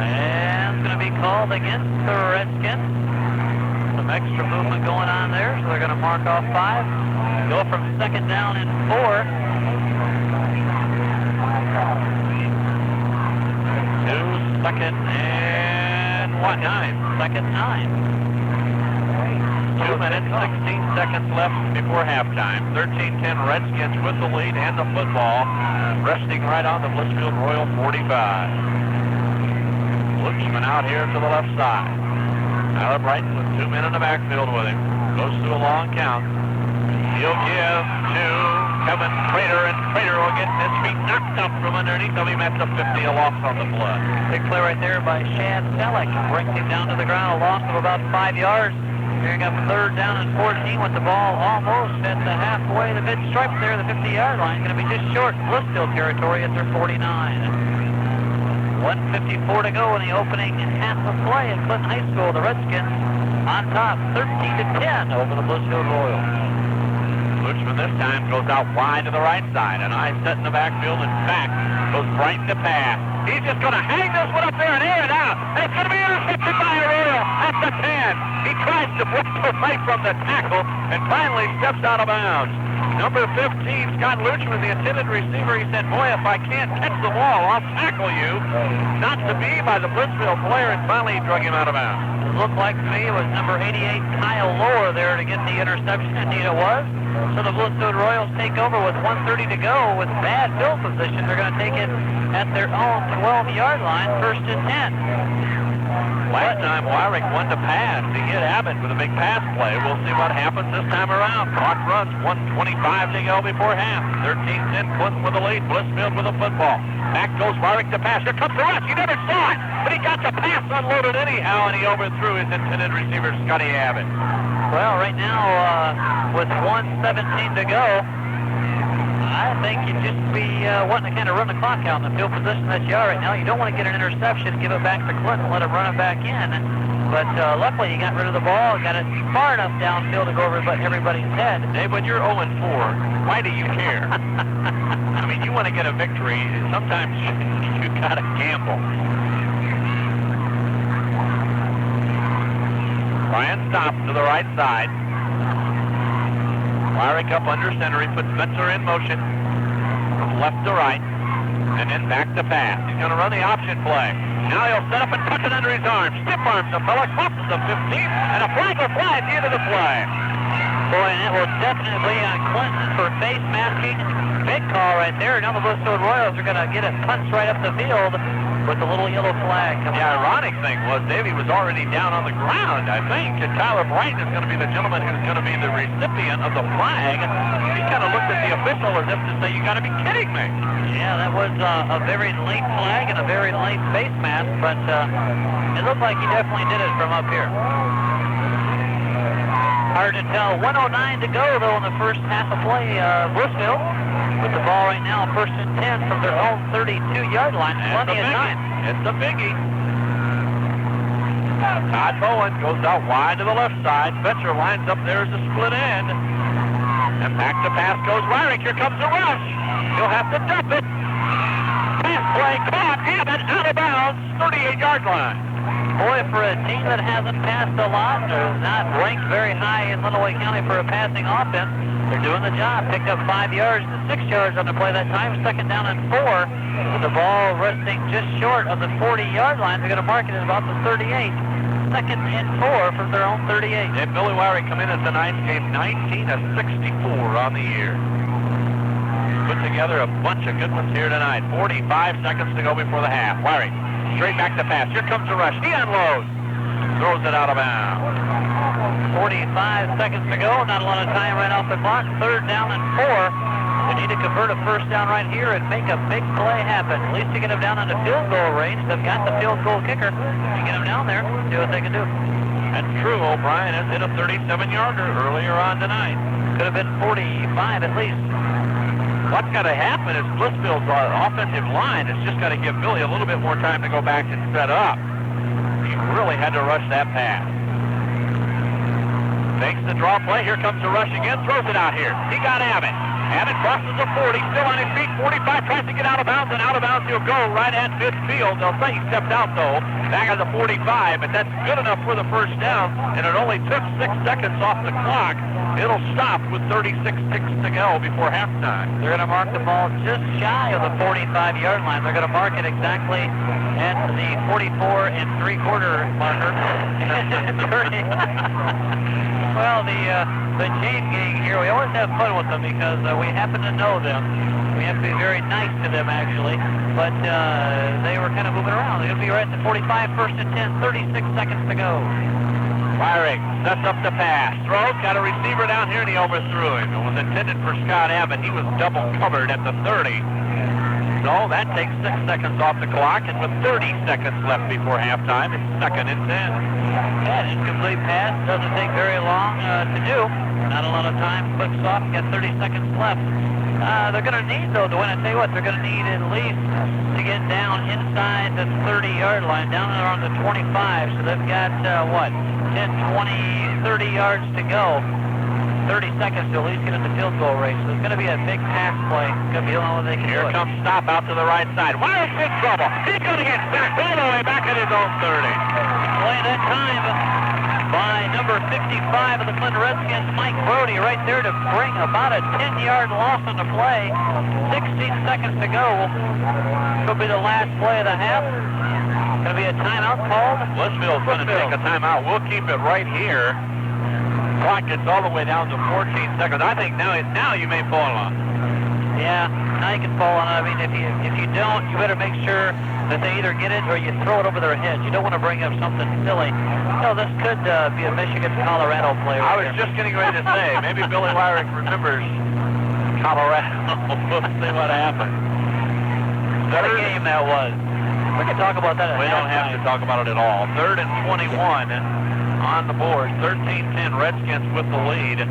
And it's going to be called against the Redskins. Some extra movement going on there, so they're going to mark off 5. Go from second down and 4. 2, second and 9. Second 9. 2 minutes, 16 seconds left before halftime. 13-10 Redskins with the lead and the football. Resting right on the Blissfield Royal 45. Luchman out here to the left side. Tyler Brighton with 2 men in the backfield with him. Goes through a long count. He'll give to Kevin Prater, and Prater will get his feet knocked up from underneath of him at the 50, a loss on the blood. Big play right there by Shad Selleck. Brings him down to the ground, a loss of about 5 yards. Here you got third down and 14 with the ball almost at the halfway, the mid-stripe there, the 50-yard line. Going to be just short Blissfield territory at their 49. 1:54 to go in the opening half of play at Clinton High School. The Redskins on top, 13-10 over the Blissfield Royals. Luchman this time goes out wide to the right side. An eye set in the backfield and back goes Brighton to pass. He's just going to hang this one up there and air it out. And it's going to be intercepted by Arroyo at the 10. He tries to break away from the tackle and finally steps out of bounds. Number 15, Scott Luchman, the intended receiver, he said, boy, if I can't catch the ball, I'll tackle you. Not to be by the Blissfield player, and finally he drug him out of bounds. It looked like to me it was number 88, Kyle Lohr, there to get the interception. Indeed it was. So the Blissfield Royals take over with 1:30 to go with bad field position. They're going to take it at their own 12-yard line, first and 10. Last time, Wyrick won to pass. He hit Abbott with a big pass play. We'll see what happens this time around. Clock runs, 1:25 to go before half. 13-10, Clinton with the lead. Blissfield with the football. Back goes Wyrick to pass. Here comes the rush. He never saw it, but he got the pass unloaded anyhow, and he overthrew his intended receiver, Scotty Abbott. Well, right now, with 1:17 to go, I think you'd just be wanting to kind of run the clock out in the field position that you are right now. You don't want to get an interception, give it back to Clinton, let him run it back in. But luckily, you got rid of the ball, got it far enough downfield to go over everybody's head. Dave, when you're 0-4, why do you care? I mean, you want to get a victory. Sometimes you got to gamble. Ryan stops to the right side. Wyrick up under center. He puts Spencer in motion from left to right, and then back to pass. He's going to run the option play. Now he'll set up and tuck it under his arm. Stiff arms the fella, crosses the 15, and a flag will fly at the end of the play. Boy, and it was definitely on Clinton for face masking. Big call right there. Now the Blissfield Royals are going to get it punched right up the field with the little yellow flag. The ironic thing was Davey was already down on the ground, I think, and Tyler Brighton is going to be the gentleman who's going to be the recipient of the flag. He kind of looked at the official as if to say, you got to be kidding me. Yeah, that was a very late flag and a very late face mask, but it looked like he definitely did it from up here. Hard to tell. 1:09 to go, though, in the first half of play. Blissfield with the ball right now, first and 10 from their own 32-yard line. Plenty of time. It's a biggie. Todd Bowen goes out wide to the left side. Spencer lines up there as a split end. And back to pass goes Wyrick. Here comes the rush. He'll have to dump it. Pass play caught. Abbott out of bounds. 38-yard line. Boy, for a team that hasn't passed a lot, or not ranked very high in Lenawee County for a passing offense, they're doing the job. Picked up 5 yards to 6 yards on the play that time. Second down and 4. With the ball resting just short of the 40-yard line. They're going to mark it at about the 38. Second and 4 from their own 38. And Billy Wyrie come in at tonight's game 19 of 64 on the year. Put together a bunch of good ones here tonight. 45 seconds to go before the half. Wyrie straight back to pass. Here comes the rush. He unloads. Throws it out of bounds. 45 seconds to go. Not a lot of time right off the clock. Third down and 4. They need to convert a first down right here and make a big play happen. At least to get them down into field goal range. They've got the field goal kicker. You get them down there, see what they can do. And True O'Brien has hit a 37-yarder earlier on tonight. Could have been 45 at least. What's got to happen is Blissfield's offensive line has just got to give Billy a little bit more time to go back and set up. He really had to rush that pass. Takes the draw play. Here comes the rush again. Throws it out here. He got Abbott. Abbott crosses the 40. Still on his feet. 45. Tries to get out of bounds. And out of bounds he'll go right at midfield. They'll say he stepped out, though. Back at the 45. But that's good enough for the first down. And it only took 6 seconds off the clock. It'll stop with 36 ticks to go before halftime. They're going to mark the ball just shy of the 45-yard line. They're going to mark it exactly at the 44 3/4 marker. Well, the chain gang here, we always have fun with them because we happen to know them. We have to be very nice to them, actually. But they were kind of moving around. They're going to be right at the 45, first and 10, 36 seconds to go. Wyrie sets up the pass. Throws, got a receiver down here, and he overthrew him. It was intended for Scott Abbott. He was double covered at the 30. So that takes 6 seconds off the clock, and with 30 seconds left before halftime, it's second and 10. That incomplete pass doesn't take very long to do. Not a lot of time. Clicks off. Got 30 seconds left. They're going to need, though, to win. I tell you what, they're going to need at least to get down inside the 30-yard line, down around the 25. So they've got, 10, 20, 30 yards to go. 30 seconds to at least get in the field goal range. So it's going to be a big pass play. It's going to be the only way they can Here do it. comes Stop out to the right side. Wyrie's in trouble. He's going to get sacked all the way back at his own 30. Play that time by number 55 of the Clinton Redskins, Mike Brody, right there to bring about a 10-yard loss on the play. 16 seconds to go. Could be the last play of the half. Going to be a timeout called. Blissfield's going to take a timeout. We'll keep it right here. Clock gets all the way down to 14 seconds. I think now you may fall on. Yeah, now you can fall on it. I mean, if you don't, you better make sure that they either get it or you throw it over their heads. You don't want to bring up something silly. No, this could be a Michigan-Colorado play. I was just getting ready to say, maybe Billy Wyrie remembers Colorado. We'll see what happened. What a game that was. We can talk about that at We don't have to talk about it at all. 3rd and 21 on the board. 13-10 Redskins with the lead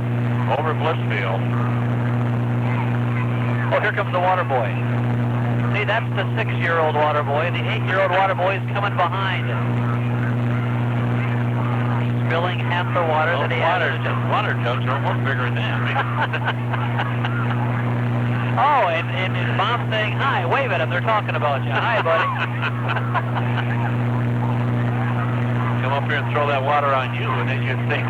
over Blissfield. Oh, here comes the water boy. See, that's the 6-year-old water boy. The 8-year-old water boy is coming behind. Spilling half the water that he had. Water jugs are almost bigger than him. Oh, and his mom's saying hi. Wave at him. They're talking about you. Hi, buddy. Come up here and throw that water on you, and then you'd think.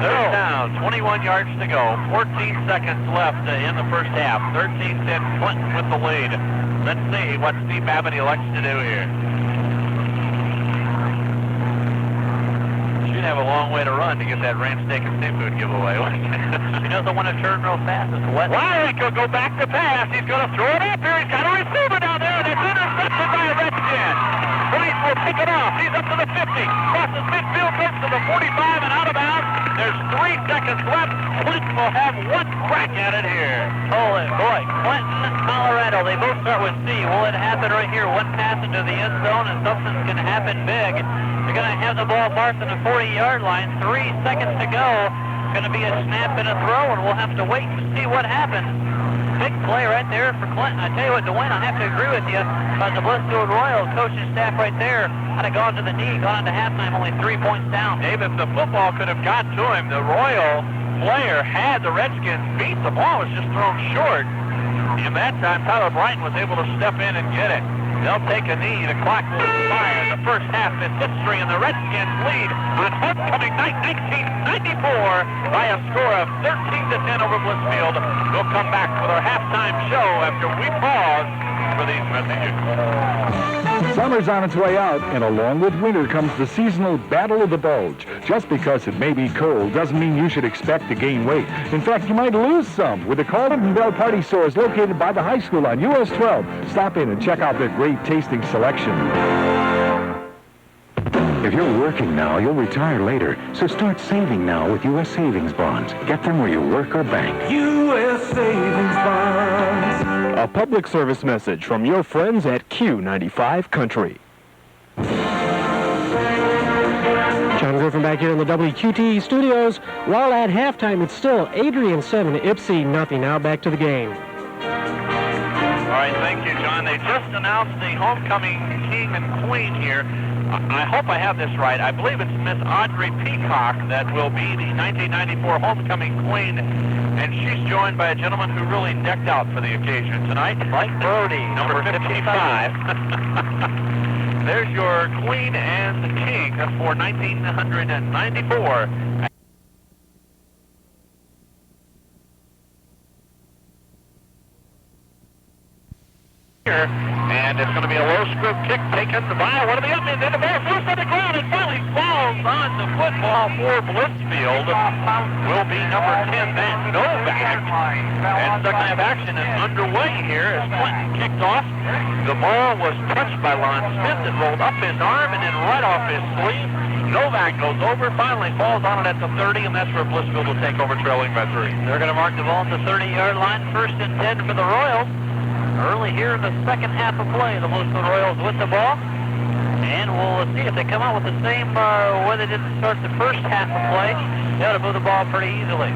Third down, 21 yards to go. 14 seconds left in the first half. 13-10 Clinton with the lead. Let's see what Steve Babbitt elects to do here. Should have a long way to run to get that ranch steak and seafood giveaway. He doesn't want to turn real fast. It's wet. Wyrie could go back to pass. He's going to throw it up here. He's got a receiver down there, and it's intercepted by a Redskin. Bryce will pick it off. He's up to the 50. Crosses midfield, goes to the 45, and out of bounds. There's 3 seconds left. Clinton will have one crack at it here. Holy boy. Clinton, Colorado. They both start with C. Will it happen right here? One pass into the end zone, and something's going to happen big. They're going to have the ball marked on the 40-yard line. 3 seconds to go. It's going to be a snap and a throw, and we'll have to wait and see what happens. Big play right there for Clinton. I tell you what, Dwayne, I have to agree with you about the Blissfield Royals coaching staff right there. I'd have gone to the knee, gone into halftime, only 3 points down. Dave, if the football could have got to him, the Royal player had the Redskins beat. The ball was just thrown short. In that time, Tyler Brighton was able to step in and get it. They'll take a knee. The clock will expire. The first half is history, and the Redskins lead on homecoming night 1994 by a score of 13-10 over Blissfield. We'll come back with our halftime show after we pause for these messages. Summer's on its way out, and along with winter comes the seasonal Battle of the Bulge. Just because it may be cold doesn't mean you should expect to gain weight. In fact, you might lose some with the Calden and Bell Party stores located by the high school on US 12. Stop in and check out their great tasting selection. If you're working now, you'll retire later. So start saving now with U.S. Savings Bonds. Get them where you work or bank. U.S. Savings Bonds. A public service message from your friends at Q95 Country. John Griffin back here in the WQTE studios. While at halftime, it's still Adrian 7, Ypsi nothing. Now back to the game. All right, thank you, John. They just announced the homecoming king and queen here. I hope I have this right. I believe it's Miss Audrey Peacock that will be the 1994 homecoming queen, and she's joined by a gentleman who really decked out for the occasion tonight. Mike Brody, number 55. There's your queen and the king for 1994. And it's going to be a low scoop kick taken by one of the men. Then the ball falls on the ground and finally falls on the football for Blissfield. Will be number 10, Matt Novak. And second half action is underway here as Clinton kicked off. The ball was touched by Lon Smith. It rolled up his arm and then right off his sleeve. Novak goes over, finally falls on it at the 30, and that's where Blissfield will take over trailing by 3. They're going to mark the ball at the 30-yard line. First and 10 for the Royals. Early here in the second half of play, the Blissfield Royals with the ball. And we'll see if they come out with the same way they did to start the first half of play. They ought to move the ball pretty easily.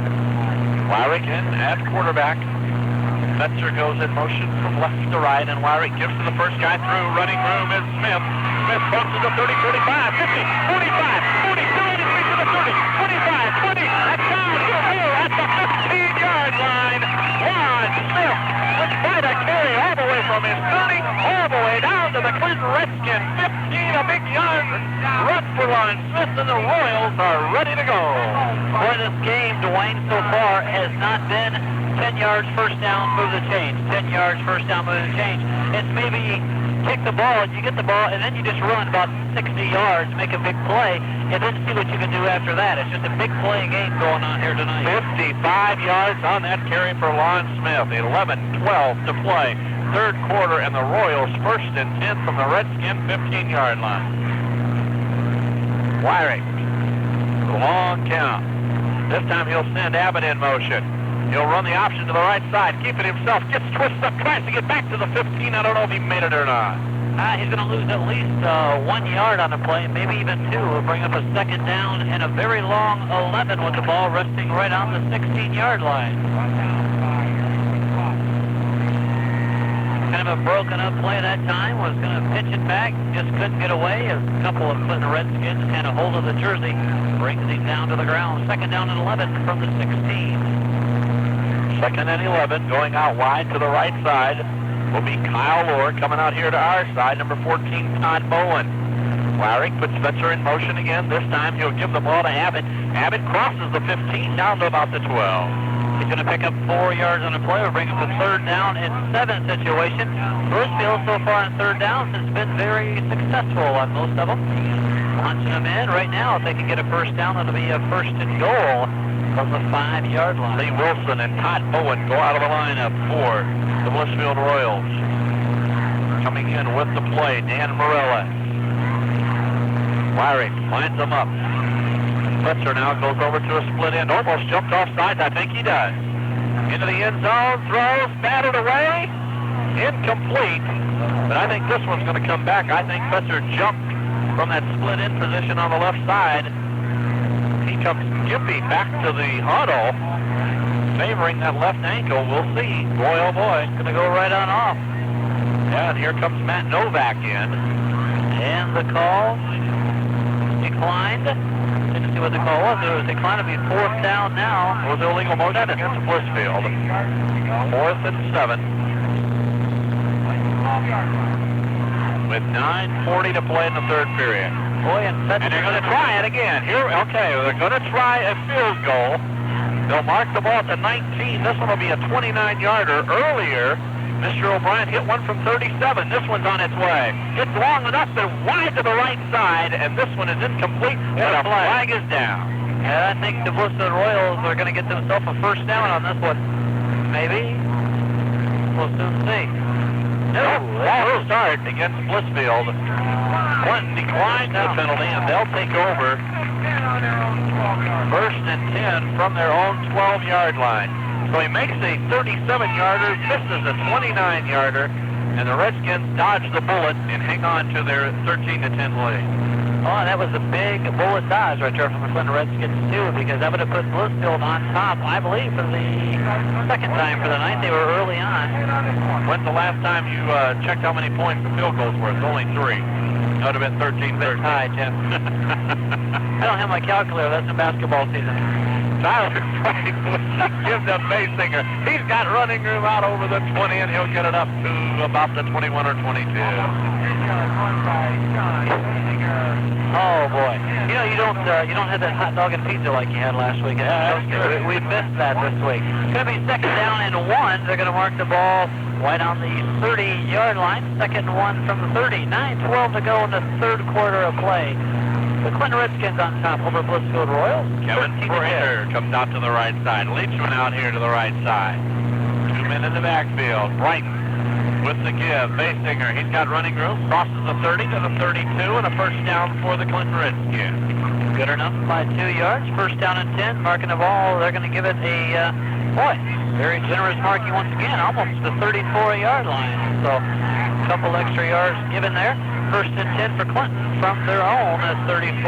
Wyrick in at quarterback. Fetzer goes in motion from left to right, and Wyrick gives to the first guy through. Running room is Smith. Smith bumps to the 30, 35, 50, 45, 42, and he's to the 30, 25, 20. That's down. He'll go at the 15-yard line. Lon Smith with quite a carry all the way from his 30, all the way down to the Clinton Redskins. 15, a big yard run for Lon Smith, and the Royals are ready to go. Boy, this game, Dwayne, so far has not been 10 yards, first down, move the change. 10 yards, first down, move the change. It's maybe kick the ball, and you get the ball, and then you just run about 60 yards, make a big play, and then see what you can do after that. It's just a big play game going on here tonight. 55 yards on that carry for Lon Smith. 11-12 to play. Third quarter, and the Royals first and 10 from the Redskin 15-yard line. Wyrick, long count. This time he'll send Abbott in motion. He'll run the option to the right side, keep it himself, gets twisted up, tries to get back to the 15. I don't know if he made it or not. He's going to lose at least 1 yard on the play, maybe even 2. We'll bring up a second down and a very long 11 with the ball resting right on the 16-yard line. Kind of a broken up play that time. Was going to pitch it back, just couldn't get away. A couple of Clinton Redskins had a hold of the jersey, brings him down to the ground. Second down and 11 from the 16. Second and 11, going out wide to the right side will be Kyle Lord. Coming out here to our side, number 14, Todd Bowen. Wyrick puts Fetzer in motion again. This time he'll give the ball to Abbott. Abbott crosses the 15 down to about the 12. He's going to pick up 4 yards on the play. We'll bring up a third down and 7 situation. Blissfield so far on third downs has been very successful on most of them. Launching them in right now. If they can get a first down, it'll be a first and goal from the 5-yard line. Lee Wilson and Todd Bowen go out of the lineup for the Blissfield Royals. Coming in with the play, Dan Morella. Wyrick lines them up. Fletcher now goes over to a split end. Almost jumped off sides. I think he does. Into the end zone, throws, batted away. Incomplete. But I think this one's going to come back. I think Fletcher jumped from that split end position on the left side. He comes gimpy back to the huddle, favoring that left ankle. We'll see. Boy, oh boy, it's going to go right on off. Yeah, and here comes Matt Novak in. And the call declined. Didn't see exactly what the call was. It was declined to be 4th down now. Was illegal motion against Blissfield. 4th and 7. With 9:40 to play in the third period. Boy, and they're going to try it again. Here, okay, they're going to try a field goal. They'll mark the ball at the 19. This one will be a 29-yarder. Earlier, Mr. O'Brien hit one from 37. This one's on its way. It's long enough, but wide to the right side, and this one is incomplete, and a flag is down. Yeah, I think the Blissfield Royals are going to get themselves a first down on this one. Maybe. We'll soon see. No, false start against Blissfield. Clinton declines the penalty, and they'll take over. First and 10 from their own 12-yard line. So he makes a 37-yarder, misses a 29-yarder, and the Redskins dodge the bullet and hang on to their 13-10 lead. Oh, that was a big bullet dodge right there from the Clinton Redskins, too, because that would have put Blissfield on top, I believe, for the second time for the night. They were early on. When's the last time you checked how many points the field goals were? It's only 3. That would have been 13-13. Hi, Jim. I don't have my calculator. That's the basketball season. Tyler Frank gives a Basinger. He's got running room out over the 20, and he'll get it up to about the 21 or 22. Oh boy! You know you don't have that hot dog and pizza like you had last week. We missed that this week. It's going to be second down and 1. They're going to mark the ball right on the 30-yard line. Second and 1 from the 30. 9:12 to go in the third quarter of play. The Clinton Redskins on top over Blissfield Royals. Kevin Prater comes out to the right side. Leachman out here to the right side. 2 men in the backfield. Brighton with the give. Basinger, he's got running room. Crosses the 30 to the 32, and a first down for the Clinton Redskins. Good enough by 2 yards. First down and 10. Marking the ball. They're going to give it a, very generous marking once again. Almost the 34-yard line. So a couple extra yards given there. First and 10 for Clinton from their own at 34.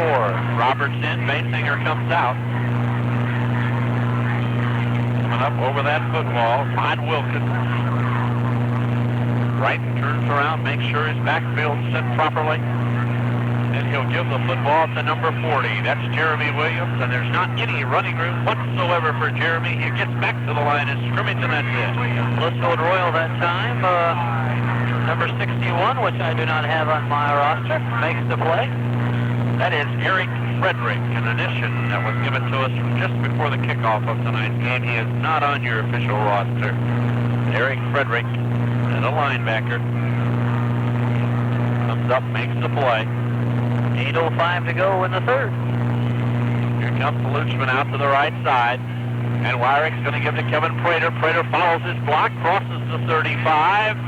Robertson, Basinger comes out. Coming up over that football, Todd Wilkins. Brighton turns around, makes sure his backfield set properly. And he'll give the football to number 40. That's Jeremy Williams, and there's not any running room whatsoever for Jeremy. He gets back to the line of scrimmage, and that's it. Blissfield Royal that time. Number 61, which I do not have on my roster, makes the play. That is Eric Frederick, an addition that was given to us just before the kickoff of tonight's game. He is not on your official roster. Eric Frederick, and a linebacker, comes up, makes the play. 8:05 to go in the third. Here comes Luchman out to the right side. And Wyrick's going to give to Kevin Prater. Prater follows his block, crosses the 35.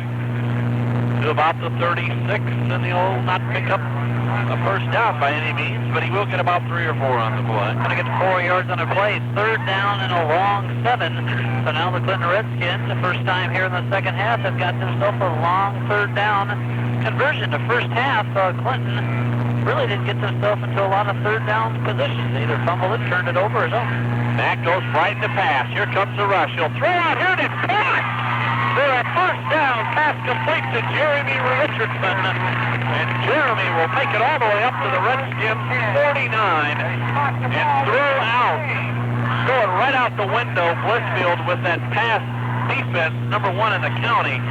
To about the 36, and he'll not pick up a first down by any means, but he will get about 3 or 4 on the play. Going to get 4 yards on the play. Third down and a long 7. So now the Clinton Redskins, the first time here in the second half, have got themselves a long third down conversion. The first half, Clinton really didn't get themselves into a lot of third down positions. They either fumbled it, turned it over, or something. Back goes Brighton to pass. Here comes the rush. He'll throw out here, and it's caught! For a first down, pass complete to Jeremy Richardson. And Jeremy will make it all the way up to the Redskins 49 and throw out, going right out the window, Blissfield with that pass defense, number 1 in the county.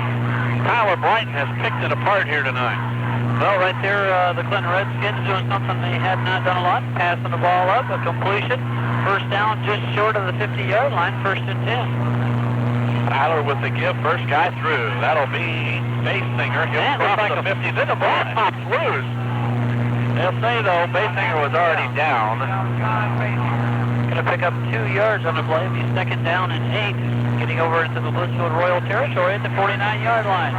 Tyler Brighton has picked it apart here tonight. Well, right there, the Clinton Redskins doing something they had not done a lot, passing the ball up, a completion. First down just short of the 50-yard line, first and 10. Tyler with the give, first guy through. That'll be Basinger. He'll cross the 50. Then the ball pops loose. They'll say, though, Basinger was already down. Going to pick up 2 yards on the play. It'll be second down and 8. Getting over into the Blissfield Royal territory at the 49-yard line.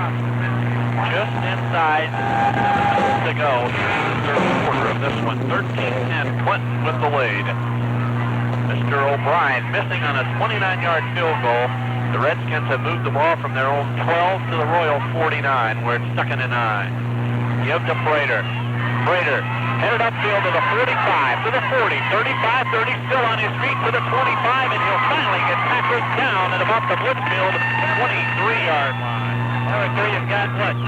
Just inside to go in the third quarter of this one. 13-10, Clinton with the lead. Mr. O'Brien missing on a 29-yard field goal. The Redskins have moved the ball from their own 12 to the Royal 49, where it's 2nd and 9. Give to Prater. Prater headed upfield to the 45, to the 40, 35, 30, still on his feet to the 25, and he'll finally get tackled down at about the Blissfield 23-yard line. Right there, you've got, 10,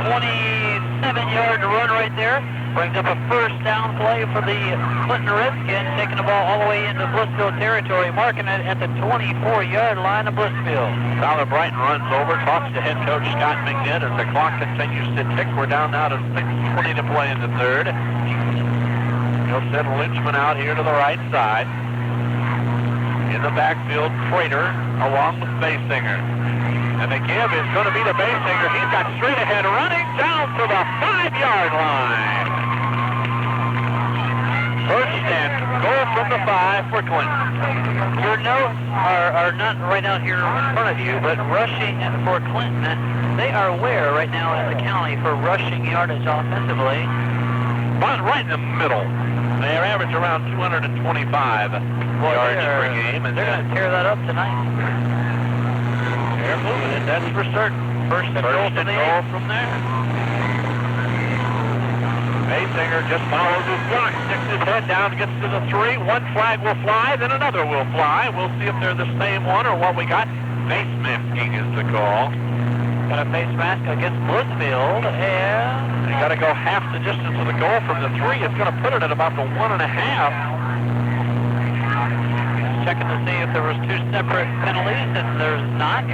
27 7-yard run right there. Brings up a first down play for the Clinton Redskins, taking the ball all the way into Blissfield territory, marking it at the 24-yard line of Blissfield. Tyler Brighton runs over, talks to head coach Scott McNitt as the clock continues to tick. We're down now to 6:20 to play in the third. He'll send Lynchman out here to the right side. In the backfield, Prater along with Basinger. And the give is going to be to Basinger. He's got straight ahead running down to the 5-yard line. First and goal from the 5 for Clinton. Your notes are not right out here in front of you, but rushing for Clinton, they are where right now in the county for rushing yardage offensively? About right in the middle. They average around 225 yards per game. And they're going to tear that up tonight. They're moving it, that's for certain. First and goal from there. Basinger just follows his block, sticks his head down, gets to the 3. One flag will fly, then another will fly. We'll see if they're the same one or what we got. Face masking is the call. Got a face mask against Blissfield, and you got to go half the distance of the goal from the 3. It's going to put it at about the 1.5. Checking to see if there was 2 separate penalties, and there's not.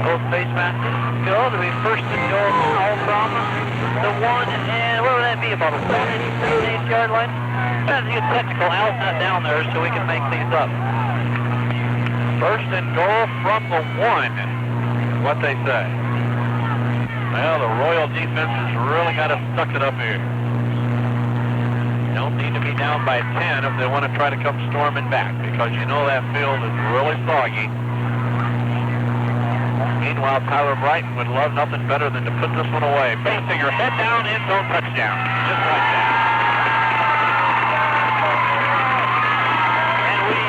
Both face masks go. It'll be first and goal now from the 1, and what would that be, about a 7-8-yard line? That's a technical. Al's not down there, so we can make these up. First and goal from the 1, what they say. Well, the Royal defense has really got to suck it up here. Don't need to be down by 10 if they want to try to come storming back, because you know that field is really soggy. Meanwhile, Tyler Brighton would love nothing better than to put this one away. Basinger, head down, end zone touchdown. Just like that. And we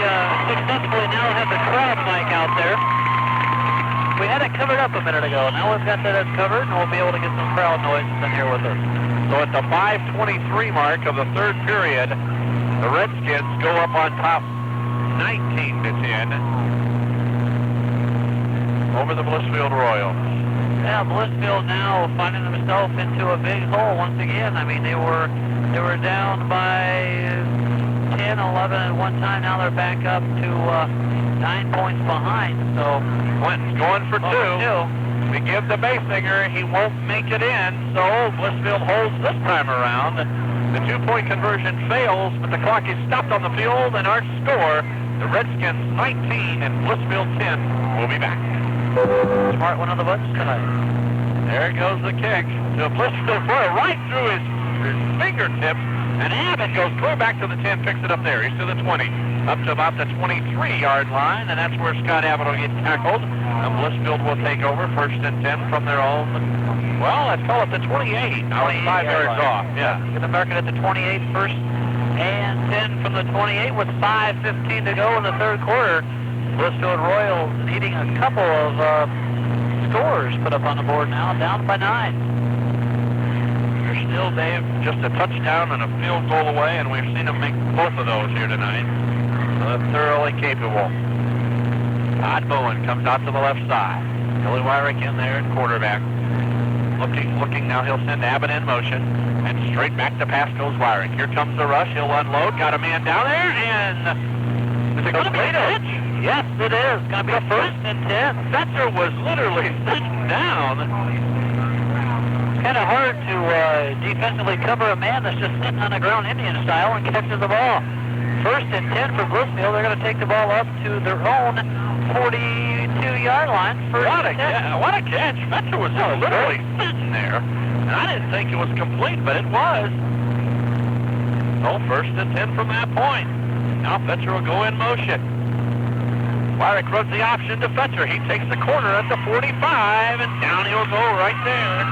successfully now have the crowd mic out there. We had it covered up a minute ago. Now we've got that covered, and we'll be able to get some crowd noises in here with us. So at the 5:23 mark of the third period, the Redskins go up on top 19-10 over the Blissfield Royals. Yeah, Blissfield now finding themselves into a big hole once again. I mean, they were down by 10, 11 at one time. Now they're back up to 9 points behind. So Clinton's going for 2. We give the Basinger, he won't make it in, so Blissfield holds this time around. The 2-point conversion fails, but the clock is stopped on the field, and our score, the Redskins 19 and Blissfield 10. We'll be back. Smart one on the buttons tonight. There goes the kick to Blissfield, right through his fingertips, and Abbott goes clear back to the 10, picks it up there. He's to the 20, up to about the 23-yard line, and that's where Scott Abbott will get tackled. And Blissfield will take over, first and 10 from their own, well, let's call it the 28. Now it's 5 yards off. Yeah. Going to mark it at the 28, first and 10 from the 28 with 5:15 to go in the third quarter. Blissfield Royals needing a couple of scores put up on the board now, down by 9. They're still, Dave, just a touchdown and a field goal away, and we've seen them make both of those here tonight. So they're thoroughly capable. Todd Bowen comes out to the left side. Billy Wyrick in there at quarterback. Looking now, he'll send Abbott in motion. And straight back to pass goes Wyrick. Here comes the rush. He'll unload. Got a man down there, and is it going to be a pitch? Yes, it is. Going to be a first and 10. Fetzer was literally sitting down. Kind of hard to defensively cover a man that's just sitting on the ground Indian style and catches the ball. First and 10 for Blissfield. They're going to take the ball up to their own 42-yard line. What a catch. Fetzer was just literally sitting there. And I didn't think it was complete, but it was. So first and 10 from that point. Now Fetzer will go in motion. Wyrick runs the option to Fetzer. He takes the corner at the 45, and down he'll go right there.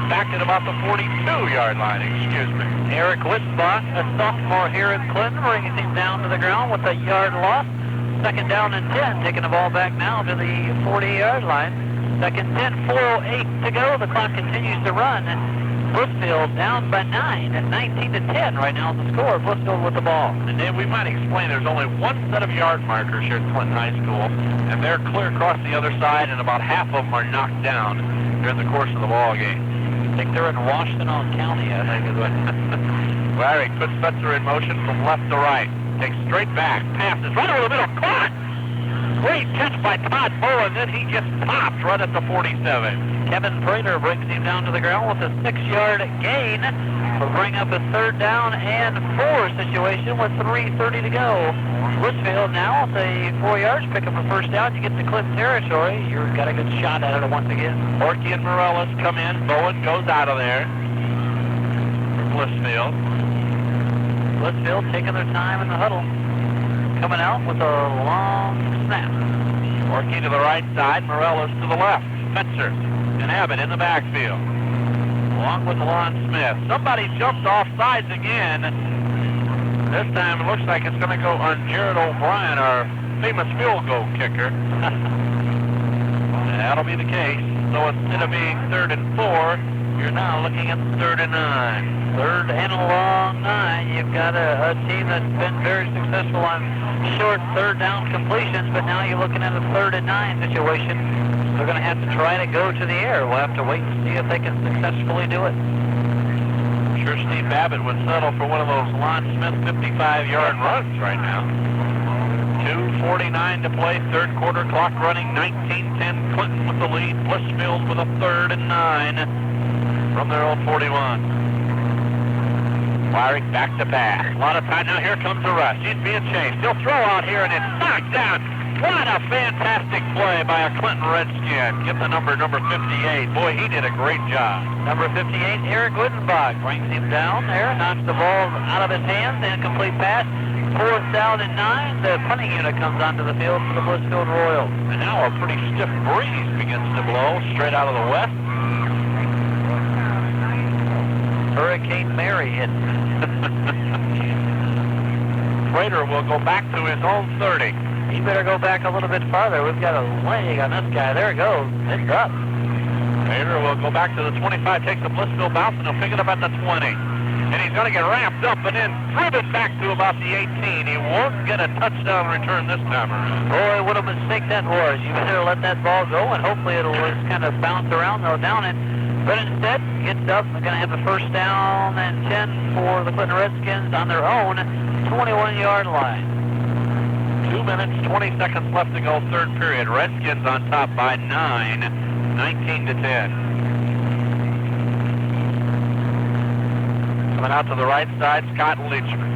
Back at about the 42-yard line, excuse me. Eric Wittbach, a sophomore here in Clinton, brings him down to the ground with a yard loss. Second down and 10, taking the ball back now to the 40-yard line. Second 10, 4:08 to go. The clock continues to run. Blissfield down by 9 at 19-10 right now is the score. Blissfield with the ball. And Dave, we might explain there's only one set of yard markers here at Clinton High School, and they're clear across the other side, and about half of them are knocked down during the course of the ball game. think they're in Washtenaw County, I think is what. Larry puts Fetzer in motion from left to right. Takes straight back. Passes right over the middle. Caught! Great catch by Todd Bowen. Then he gets popped right at the 47. Kevin Prater brings him down to the ground with a 6-yard gain. Will bring up a 3rd down and 4 situation with 3:30 to go. Blissfield now with a 4 yards, pick up a 1st down. You get to Clinton territory. You've got a good shot at it once again. Orky and Morellis come in. Bowen goes out of there. Blissfield. Blissfield taking their time in the huddle. Coming out with a long snap. Orky to the right side. Morellis to the left. Fetzer and Abbott in the backfield. Along with Lon Smith. Somebody jumped off sides again. This time it looks like it's going to go on Jared O'Brien, our famous field goal kicker. That'll be the case. So instead of being 3rd and 4, you're now looking at 3rd and 9. 3rd and a long 9. You've got a team that's been very successful on short 3rd down completions, but now you're looking at a 3rd and 9 situation. They're going to have to try to go to the air. We'll have to wait and see if they can successfully do it. I'm sure Steve Babbitt would settle for one of those Lon Smith 55-yard runs right now. 2:49 to play, 3rd quarter, clock running, 19-10. Clinton with the lead. Blissfield with a 3rd and 9 from their own 41. Wyrick back to pass. A lot of time now. Here comes a rush. He's being chased. He'll throw out here, and it's knocked down. What a fantastic play by a Clinton Redskin. Get the number 58. Boy, he did a great job. Number 58, Eric Wittenbach, brings him down there, knocks the ball out of his hands, incomplete pass. 4th down and 9. The punting unit comes onto the field for the Blissfield Royals. And now a pretty stiff breeze begins to blow straight out of the west. Hurricane Mary hit. Prater will go back to his own 30. He better go back a little bit farther. We've got a leg on this guy. There it goes. It's up. Prater will go back to the 25, takes the Blissfield bounce, and he'll pick it up at the 20. And he's going to get wrapped up and then driven back to about the 18. He won't get a touchdown return this time around. Boy, what a mistake that was. You better let that ball go, and hopefully it'll just kind of bounce around, though, down it. But instead, gets up. They're going to have a 1st down and 10 for the Clinton Redskins on their own 21-yard line. 2 minutes, 20 seconds left to go, 3rd period. Redskins on top by 9, 19-10. Coming out to the right side, Scott Leachman.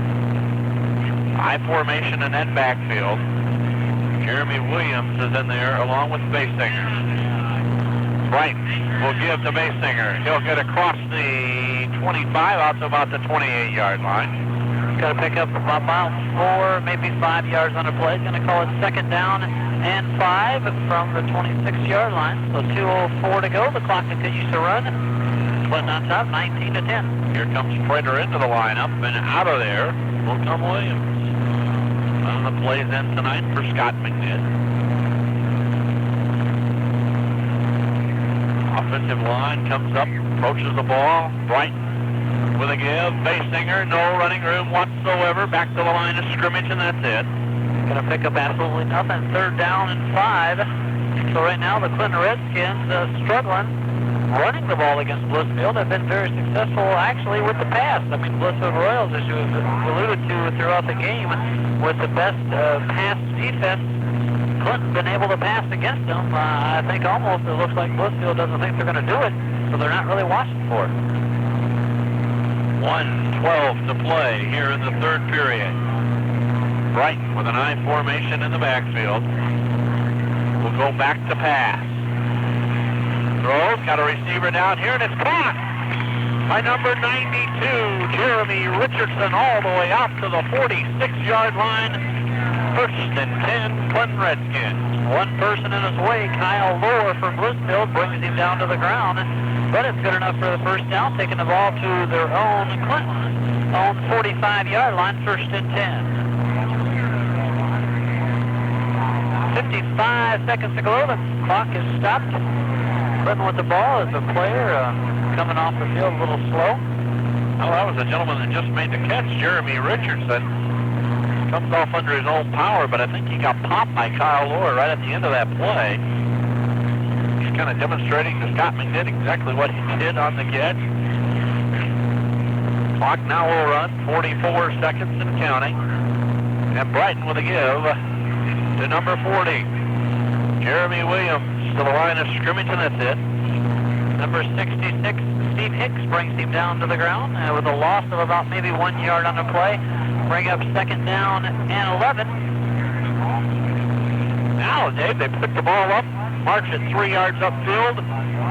High formation in that backfield. Jeremy Williams is in there along with Basinger. Bright will give to Basinger. He'll get across the 25 out to about the 28-yard line. Got to pick up about 4, maybe 5 yards on a play. He's going to call it 2nd down and 5 from the 26-yard line. So 2:04 to go. The clock continues to run. Clinton on top, 19-10. Here comes Prater into the lineup, and out of there will come Williams. One of the plays in tonight for Scott McNitt. Offensive line comes up, approaches the ball. Bright with a give. Basinger, no running room whatsoever. Back to the line of scrimmage, and that's it. Going to pick up absolutely nothing. 3rd down and 5. So right now the Clinton Redskins struggling running the ball against Blissfield. Have been very successful actually with the pass. I mean, Blissfield Royals, as you alluded to throughout the game, with the best pass defense. Clinton been able to pass against them. I think almost it looks like Blissfield doesn't think they're going to do it, so they're not really watching for it. 1:12 to play here in the 3rd period. Brighton with an I formation in the backfield. Will go back to pass. Throws, got a receiver down here, and it's caught by number 92, Jeremy Richardson, all the way out to the 46-yard line. 1st and 10, Clinton Redskins. One person in his way, Kyle Lohr from Blissfield, brings him down to the ground. But it's good enough for the 1st down, taking the ball to their own Clinton, own 45-yard line, 1st and 10. 55 seconds to go. The clock is stopped. Clinton with the ball as the player coming off the field a little slow. Oh, that was the gentleman that just made the catch, Jeremy Richardson. Comes off under his own power, but I think he got popped by Kyle Lohr right at the end of that play. kind of demonstrating to Scott McNitt exactly what he did on the catch. Clock now will run 44 seconds and counting. And Brighton with a give to number 40. Jeremy Williams to the line of scrimmage, and that's it. Number 66, Steve Hicks, brings him down to the ground with a loss of about maybe 1 yard on the play. Bring up second down and 11. Now, Dave, they pick the ball up, march it 3 yards upfield,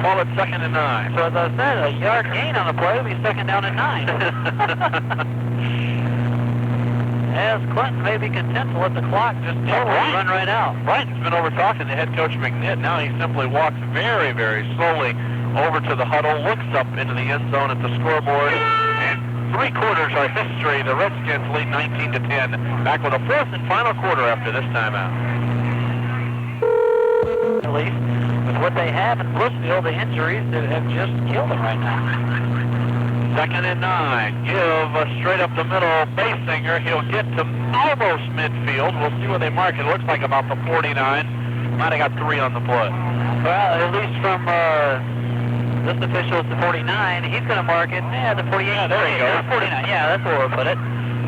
call it second and 9. So as I said, a yard gain on the play will be second down and 9. As Clinton may be content to let the clock just run right out. Brighton's been over talking to head coach McNitt. Now he simply walks very, very slowly over to the huddle, looks up into the end zone at the scoreboard, and 3 quarters are history. The Redskins lead 19-10. Back with a 4th and final quarter after this timeout. At least with what they have in Blissfield, the injuries that have just killed them right now. Second and 9. Give straight up the middle. Basinger. He'll get to almost midfield. We'll see where they mark it. Looks like about the 49. Might have got 3 on the play. Well, at least from this official, it's the 49. He's going to mark it. Yeah, the 48. Yeah, there you go. 49. Yeah, that's where we'll put it.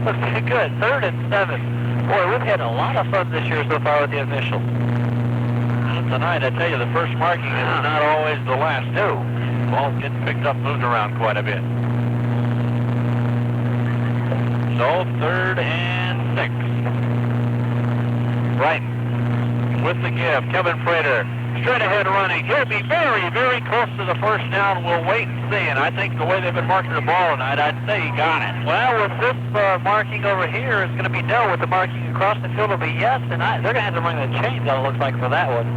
Looks pretty good. 3rd and 7. Boy, we've had a lot of fun this year so far with the officials. And tonight, I tell you, the first marking is not always the last. No. Ball's getting picked up, moved around quite a bit. So, 3rd and 6. Brighton with the give. Kevin Prater straight ahead running. He'll be very, very close to the first down. We'll wait and see. And I think the way they've been marking the ball tonight, I'd say he got it. Well, with this marking over here, it's going to be no. With the marking across the field, it'll be yes. And they're going to have to bring the chains out, it looks like, for that one.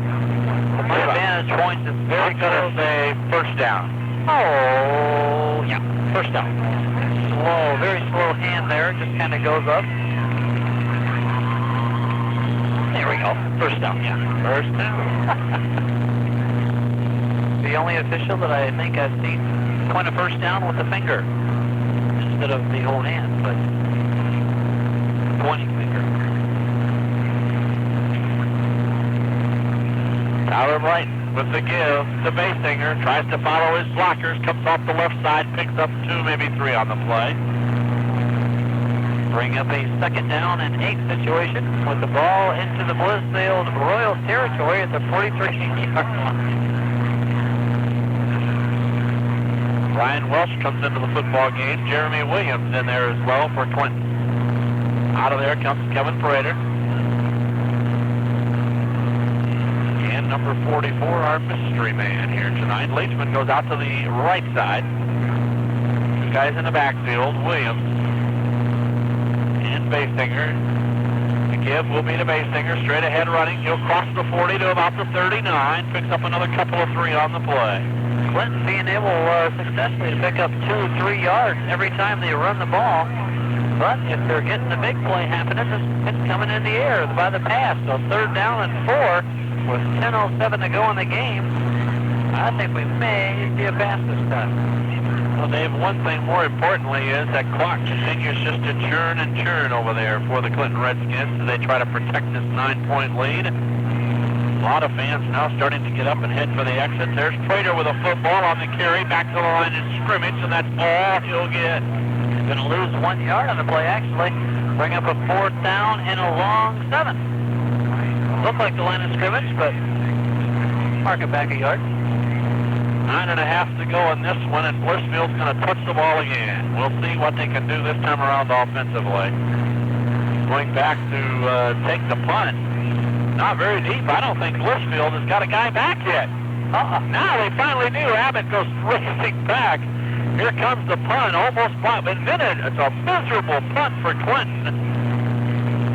From my vantage point, it's very I'm going to say first down. Oh, yeah, first down. Slow, very slow hand there. Just kind of goes up. There we go. First down, yeah. First down. The only official that I think I've seen point a first down with the finger instead of the whole hand, but pointing finger. Tyler Brighton with the give to Basinger. Tries to follow his blockers. Comes off the left side. Picks up 2, maybe 3 on the play. Bring up a second down and 8 situation with the ball into the Blissfield Royals territory at the 43-yard line. Ryan Welsh comes into the football game. Jeremy Williams in there as well for Clinton. Out of there comes Kevin Prater. And number 44, our mystery man here tonight. Leachman goes out to the right side. 2 guys in the backfield. Williams and Basinger. The give will be to Basinger. Straight ahead running. He'll cross the 40 to about the 39. Picks up another couple of 3 on the play. Clinton being able successfully to pick up 2 or 3 yards every time they run the ball. But if they're getting the big play happening, it's coming in the air by the pass. So 3rd down and 4 with 10:07 to go in the game. I think we may see a pass this time. Well, Dave, one thing more importantly is that clock continues just to churn and churn over there for the Clinton Redskins as they try to protect this 9-point lead. A lot of fans now starting to get up and head for the exit. There's Prater with a football on the carry, back to the line of scrimmage, and that's all he'll get. Going to lose 1 yard on the play, actually. Bring up a 4th down and a long 7. Looked like the line of scrimmage, but mark it back a yard. 9.5 to go in this one, and Blissfield's going to touch the ball again. We'll see what they can do this time around offensively. Going back to take the punt. Not very deep. I don't think Blissfield has got a guy back yet. Now they finally do. Abbott goes racing back. Here comes the punt, almost blocked. And then it's a miserable punt for Clinton.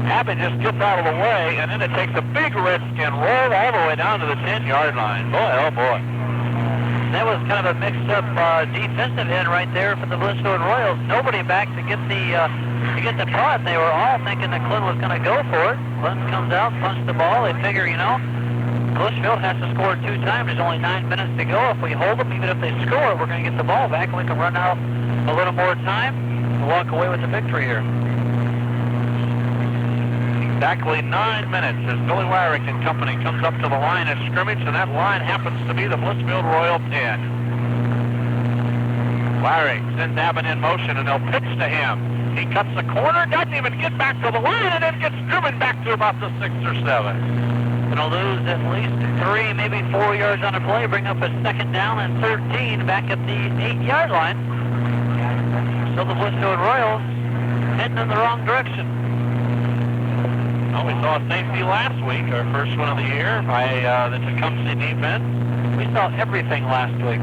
Abbott just gets out of the way, and then it takes a big Redskin roll all the way down to the 10-yard line. Boy, oh boy. That was kind of a mixed-up defensive end right there for the Blissfield Royals. Nobody back to get the punt. They were all thinking that Clinton was going to go for it. Clinton comes out, punts the ball. They figure, Blissfield has to score 2 times. There's only 9 minutes to go. If we hold them, even if they score, we're going to get the ball back, and we can run out a little more time and walk away with the victory here. Exactly 9 minutes as Billy Wyrick and company comes up to the line of scrimmage, and that line happens to be the Blissfield Royal 10. Wyrick sends Abbott in motion, and they'll pitch to him. He cuts the corner, doesn't even get back to the line, and then gets driven back to about the 6 or 7. Gonna lose at least 3, maybe 4 yards on a play, bring up a second down and 13 back at the 8-yard line. So the Blissfield Royals heading in the wrong direction. Well, we saw a safety last week, our first one of the year, by the Tecumseh defense. We saw everything last week.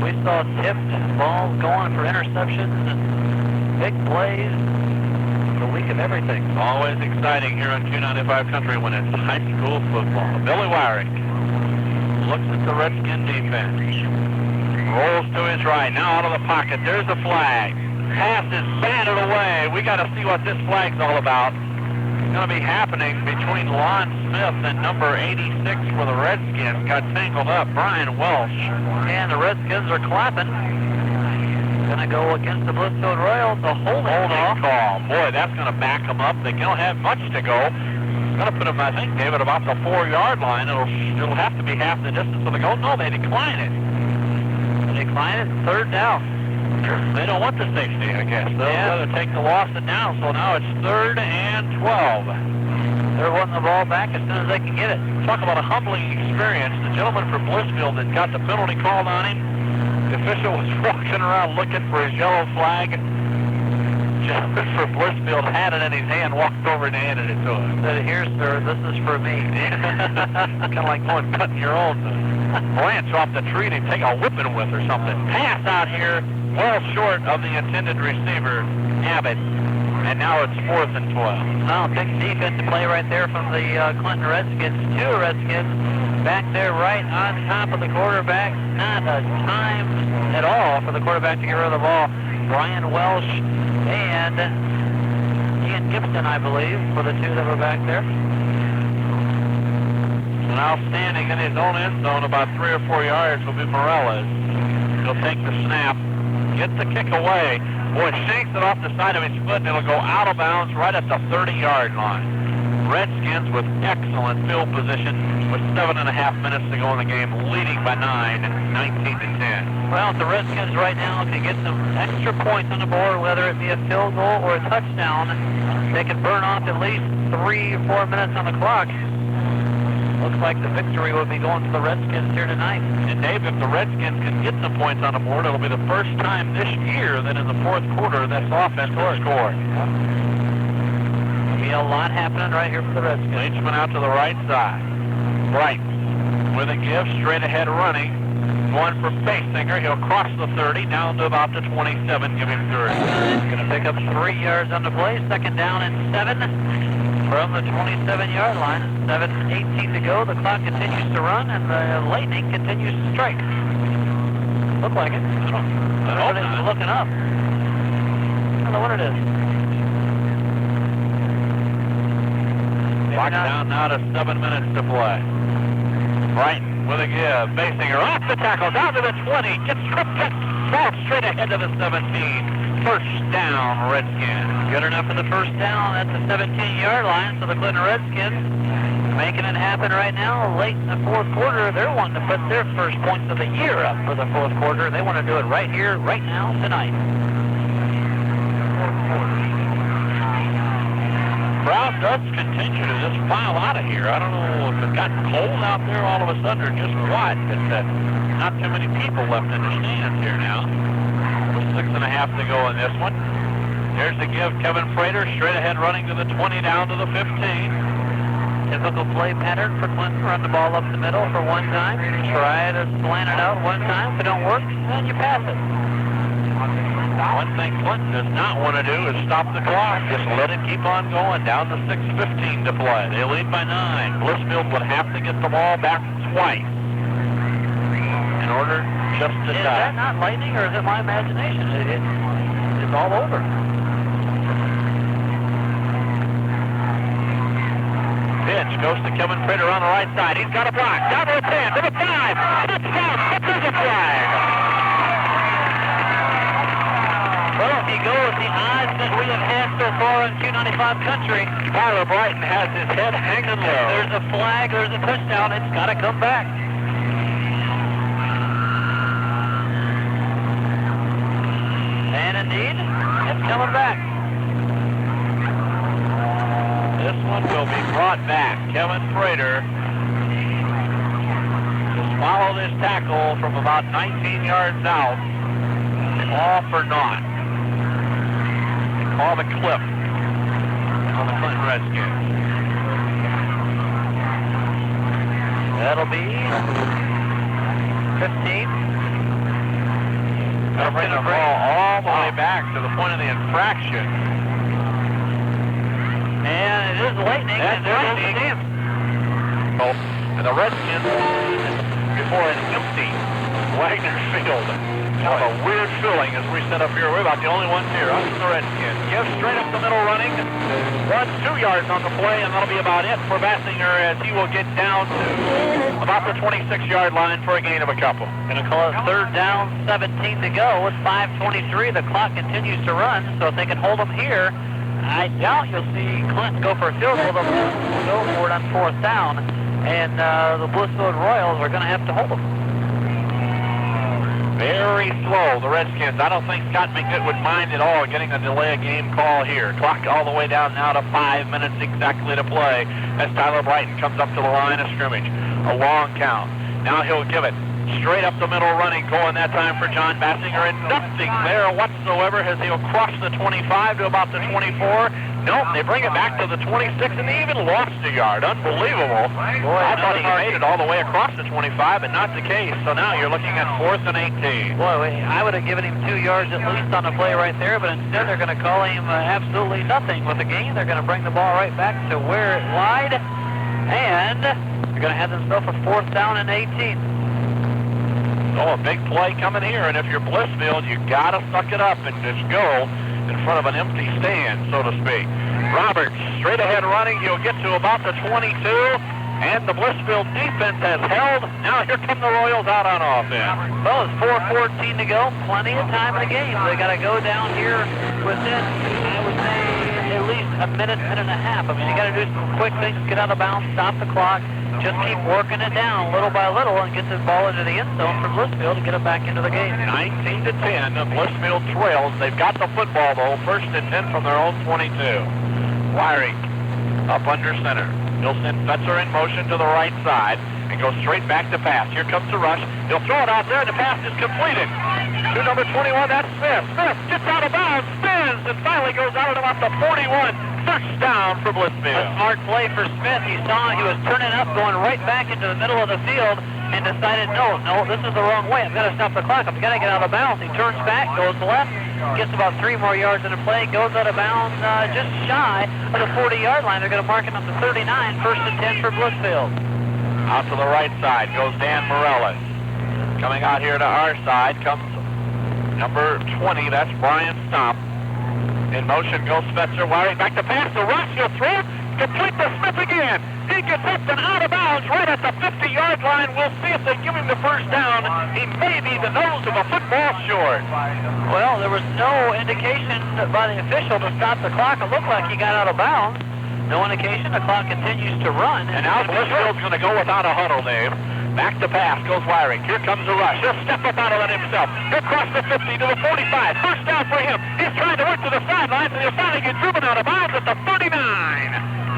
We saw tipped balls going for interceptions and big plays. The week of everything. Always exciting here on Q95 Country when it's high school football. Billy Wyrick looks at the Redskin defense. Rolls to his right, now out of the pocket. There's a flag. Pass is batted away. We got to see what this flag's all about. It's going to be happening between Lon Smith and number 86 where the Redskins got tangled up, Brian Welsh. And the Redskins are clapping. Going to go against the Blissfield Royals, a holding call. Boy, that's going to back them up. They don't have much to go. Going to put them, I think, David, about the 4-yard line. It'll have to be half the distance of the goal. No, they decline it. They decline it, third down. They don't want the safety, I guess. They'll rather take the loss and down, so now it's 3rd and 12. They're wanting the ball back as soon as they can get it. Talk about a humbling experience. The gentleman from Blissfield that got the penalty called on him, the official was walking around looking for his yellow flag. The gentleman from Blissfield had it in his hand, walked over and handed it to him. Said, "Here, sir, this is for me." Kind of like going cutting your own branch off the tree to take a whipping with or something. Pass out here, well short of the intended receiver, Abbott. And now it's 4th and 12. Well, big defensive play right there from the Clinton Redskins. 2 Redskins back there right on top of the quarterback. Not a time at all for the quarterback to get rid of the ball. Brian Welsh and Ian Gibson, I believe, were the 2 that were back there. So now standing in his own end zone about 3 or 4 yards will be Morales. He'll take the snap, get the kick away. Boy, shakes it off the side of his foot, and it'll go out of bounds right at the 30-yard line. Redskins with excellent field position with 7.5 minutes to go in the game, leading by 9, 19-10. Well, the Redskins right now, if they get some extra points on the board, whether it be a field goal or a touchdown, they can burn off at least 3 or 4 minutes on the clock. Looks like the victory will be going to the Redskins here tonight. And Dave, if the Redskins can get some points on the board, it'll be the first time this year that in the 4th quarter this offense will score. There'll be a lot happening right here for the Redskins. Leachman out to the right side. Bright with a give, straight ahead running. Going for Basinger. He'll cross the 30 down to about the 27. Give him 30. He's going to pick up 3 yards on the play. 2nd down and 7 from the 27-yard line. 7:18 to go. The clock continues to run, and the lightning continues to strike. Look like it. Everybody's looking up. I don't know what it is. Clock down now to 7 minutes to play. Brighton with a give. Basinger off the tackle, down to the 20. Gets tripped, falls straight ahead to the 17. First down, Redskins. Good enough for the first down at the 17-yard line. So the Clinton Redskins making it happen right now. Late in the 4th quarter, they're wanting to put their first points of the year up for the 4th quarter. They want to do it right here, right now, tonight. Crowd does continue to just file out of here. I don't know if it got cold out there all of a sudden or just what, but not too many people left in the stands here now. 6.5 to go in this one. There's the give. Kevin Prater straight ahead running to the 20 down to the 15. Typical play pattern for Clinton. Run the ball up the middle for one time. Try to slant it out one time. If it don't work, then you pass it. One thing Clinton does not want to do is stop the clock. Just let it keep on going. Down to 6:15 to play. They lead by 9. Blissfield would have to get the ball back twice in order just to tie. Is that not lightning, or is it my imagination? It's all over. Pitch goes to Kevin Prater on the right side. He's got a block. Down to the 10, to the 5. Touchdown. There's a flag. Well, if you go with the odds that we have had so far in Q95 country, Tyler Brighton has his head hanging low. there's a flag, there's a touchdown, it's got to come back. And indeed, it's coming back. This one will be brought back. Kevin Prater just followed this tackle from about 19 yards out. Off or not. They call the clip on the Clinton Redskins. That'll be 15. They'll bring the ball all the way back to the point of the infraction. And it is lightning. That's lightning. Oh, and the Redskins before an empty Wagner Field. Kind of a weird feeling as we set up here. We're about the only ones here. Us and the Redskins. Give straight up the middle running. 2 yards on the play, and that'll be about it for Bassinger as he will get down to about the 26-yard line for a gain of a couple. Going to call it third down, 17 to go with 5:23. The clock continues to run, so if they can hold them here, I doubt you'll see Clinton go for a field goal. They'll go for it on fourth down, and the Blissfield Royals are going to have to hold them. Very slow, the Redskins. I don't think Scott McNitt would mind at all getting a delay of game call here. Clock all the way down now to 5 minutes exactly to play as Tyler Brighton comes up to the line of scrimmage. A long count. Now he'll give it straight up the middle running, going that time for John Bassinger, and nothing there whatsoever as he'll cross the 25 to about the 24. Nope, they bring it back to the 26, and they even lost a yard. Unbelievable. Boy, I thought he made it all the way across the 25, but not the case. So now you're looking at 4th and 18. Boy, I would have given him 2 yards at least on the play right there, but instead they're going to call him absolutely nothing with the gain. They're going to bring the ball right back to where it lied, and they're going to have themselves a 4th down and 18. Oh, a big play coming here, and if you're Blissfield, you got to suck it up and just go in front of an empty stand, so to speak. Roberts, straight ahead running. He'll get to about the 22, and the Blissfield defense has held. Now here come the Royals out on offense. Well, it's 4:14 to go. Plenty of time in the game. They got to go down here within, I would say, at least a minute, minute and a half. I mean, you got to do some quick things, get out of bounds, stop the clock, just keep working it down little by little and get this ball into the end zone for Blissfield to get it back into the game. 19 to 10, Blissfield trails. They've got the football though. 1st and 10 from their own 22. Wiring up under center. He'll send Fetzer in motion to the right side and go straight back to pass. Here comes the rush. He'll throw it out there, and the pass is completed. To number 21, that's Smith. Smith gets out of bounds, spins, and finally goes out at about the 41. First down for Blissfield. A smart play for Smith. He saw he was turning up, going right back into the middle of the field, and decided, no, this is the wrong way. I've got to stop the clock. I've got to get out of bounds. He turns back, goes left, gets about 3 more yards in the play, goes out of bounds just shy of the 40-yard line. They're going to mark him up to 39, 1st and 10 for Blissfield. Out to the right side goes Dan Morellis. Coming out here to our side comes number 20, that's Brian Stomp. In motion goes Fetzer, wiring back to pass. The rush, he'll throw, complete to Smith again. He gets up and out of bounds right at the 50-yard line. We'll see if they give him the first down. He may be the nose of a football short. Well, there was no indication by the official to stop the clock. It looked like he got out of bounds. No indication. The clock continues to run. And now Blissfield's going to go without a huddle, Dave. Back to pass goes Wiring. Here comes the rush. He'll step up out of it himself. He'll cross the 50 to the 45. First down for him. He's trying to work to the sidelines, and he'll finally get driven out of bounds at the 39.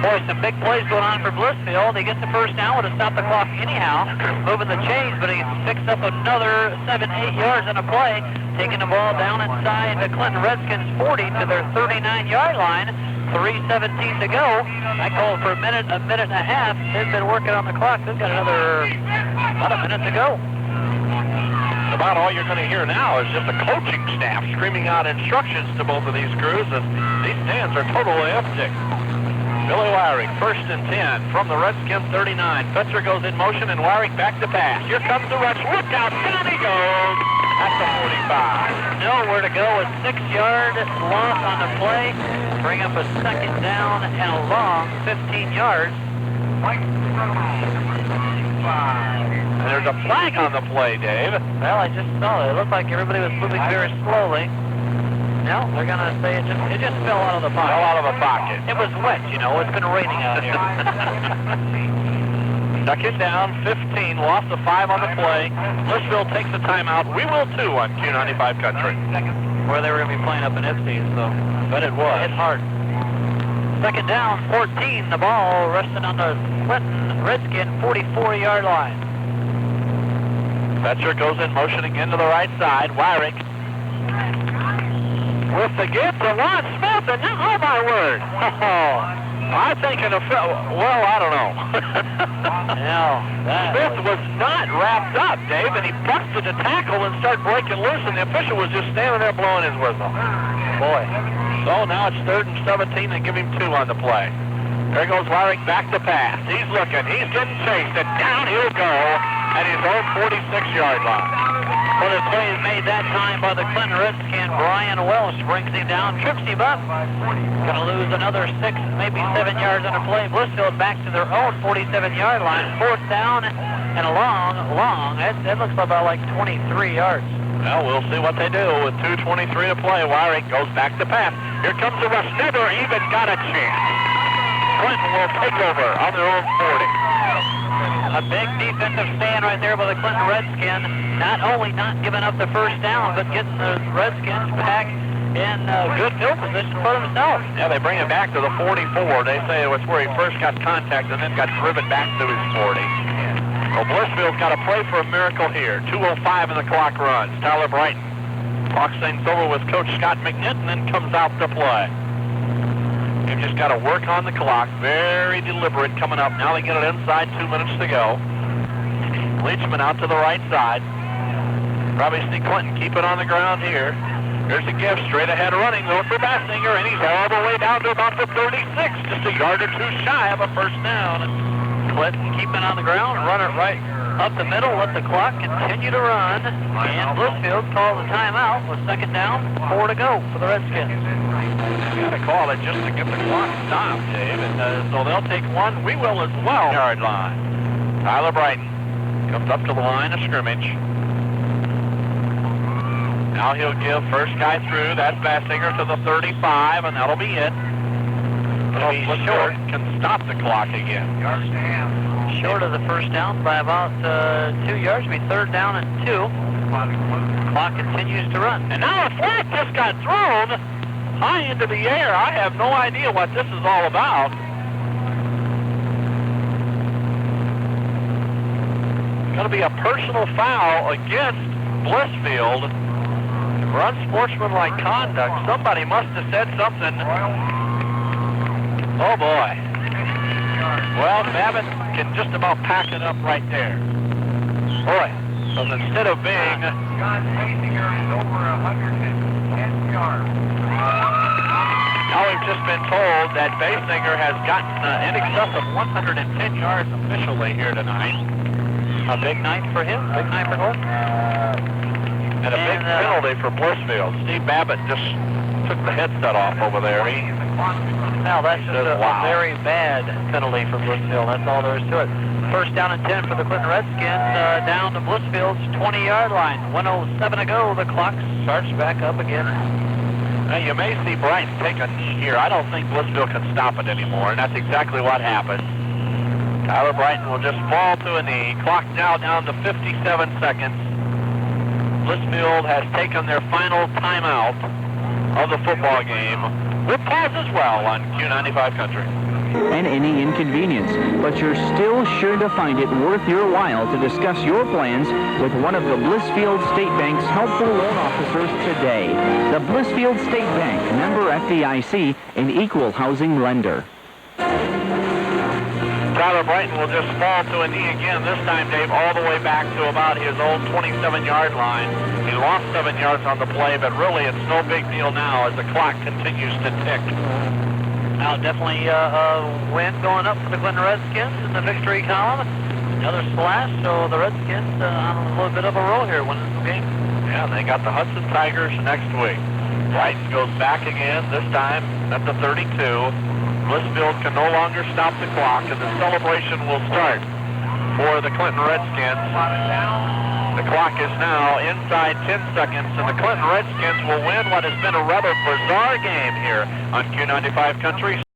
Boy, some big plays going on for Blissfield. He gets the first down, would have stopped the clock anyhow, moving the chains, but he picks up another 7-8 yards on a play, taking the ball down inside the Clinton Redskins 40 to their 39-yard line. 3:17 to go. I call it for a minute and a half. They've been working on the clock. They've got about a minute to go. About all you're going to hear now is just the coaching staff screaming out instructions to both of these crews as these stands are totally empty. Billy Wiring, 1st and 10 from the Redskins 39. Fetzer goes in motion and Wiring back to pass. Here comes the rush. Look out, down he goes at the 45. Nowhere to go. A 6-yard loss on the play. Bring up a 2nd down and a long 15 yards. And there's a flag on the play, Dave. Well, I just saw it. It looked like everybody was moving very slowly. No, they're going to say it just fell out of the pocket. Fell out of the pocket. It was wet, you know. It's been raining out here. Second down, 15, loss of 5 on the play. Blissfield takes a timeout. We will too on Q95 Country. Where they were going to be playing up in Ipsy, so. But it was. Hit hard. Second down, 14. The ball resting on the Clinton Redskin 44-yard line. Fetcher goes in motion again to the right side. Wyrick with the give to Ron Smith, and oh my word. I think I don't know. Smith was not wrapped up, Dave, and he busted a tackle and started breaking loose, and the official was just standing there blowing his whistle. Boy. So now it's 3rd and 17, and give him 2 on the play. There goes Wyrick back to pass. He's looking. He's getting chased, and down he'll go at his own 46-yard line. Well, the play is made that time by the Clinton Redskin. Brian Welsh brings him down, trips him up. Going to lose another 6, maybe 7 yards on the play. Blissfield back to their own 47-yard line. 4th down and a long. That looks about like 23 yards. Well, we'll see what they do with 2:23 to play. Wyrick goes back to pass. Here comes the rush. Never even got a chance. Clinton will take over on their own 40. A big defensive stand right there by the Clinton Redskins. Not only not giving up the first down, but getting the Redskins back in good field position for themselves. Yeah, they bring him back to the 44. They say it was where he first got contact and then got driven back to his 40. Well, Blissfield's got to pray for a miracle here. 2:05 and the clock runs. Tyler Brighton talks things over with Coach Scott McNitt and then comes out to play. They've just got to work on the clock. Very deliberate coming up. Now they get it inside, 2 minutes to go. Leachman out to the right side. Probably see Clinton keep it on the ground here. Here's a gift, straight ahead running though for Bassinger, and he's all the way down to about the 36, just a yard or two shy of a first down. Clinton keeping on the ground and run it right up the middle, let the clock continue to run, and Blissfield calls a timeout with 2nd down, 4 to go for the Redskins. Got to call it just to get the clock stopped, Dave, and so they'll take 1. We will as well. Yard line. Tyler Brighton comes up to the line of scrimmage. Now he'll give first guy through. That's Bassinger to the 35, and that'll be it. It'll be short. Can stop the clock again. Short of the first down by about 2 yards. It'll be 3rd down and 2. Clock continues to run. And now a flag just got thrown high into the air. I have no idea what this is all about. It's going to be a personal foul against Blissfield for unsportsmanlike conduct. Somebody must have said something. Oh boy. Well, Babbitt can just about pack it up right there. Boy, so instead of being... John Bassinger is over 110 yards. Now we've just been told that Bassinger has gotten in excess of 110 yards officially here tonight. A big night for him, big night for him. And a big penalty for Blissfield. Steve Babbitt just took the headset off over there. Now that's just a very bad penalty for Blissfield. That's all there is to it. First down and 10 for the Clinton Redskins, down to Blissfield's 20-yard line. 1:07 to go. The clock starts back up again. Now you may see Brighton take a knee here. I don't think Blissfield can stop it anymore, and that's exactly what happened. Tyler Brighton will just fall to a knee. Clock now down to 57 seconds. Blissfield has taken their final timeout of the football game. We'll pause as well on Q95 Country. And any inconvenience, but you're still sure to find it worth your while to discuss your plans with one of the Blissfield State Bank's helpful loan officers today. The Blissfield State Bank, member FDIC, an equal housing lender. Tyler Brighton will just fall to a knee again, this time, Dave, all the way back to about his own 27-yard line. He lost 7 yards on the play, but really it's no big deal now as the clock continues to tick. Now definitely a win going up for the Clinton Redskins in the victory column. Another splash, so the Redskins on a little bit of a roll here winning the game. Yeah, they got the Hudson Tigers next week. Brighton goes back again, this time at the 32. Blissfield can no longer stop the clock, and the celebration will start. for the Clinton Redskins. The clock is now inside 10 seconds, and the Clinton Redskins will win what has been a rather bizarre game here on Q95 Country.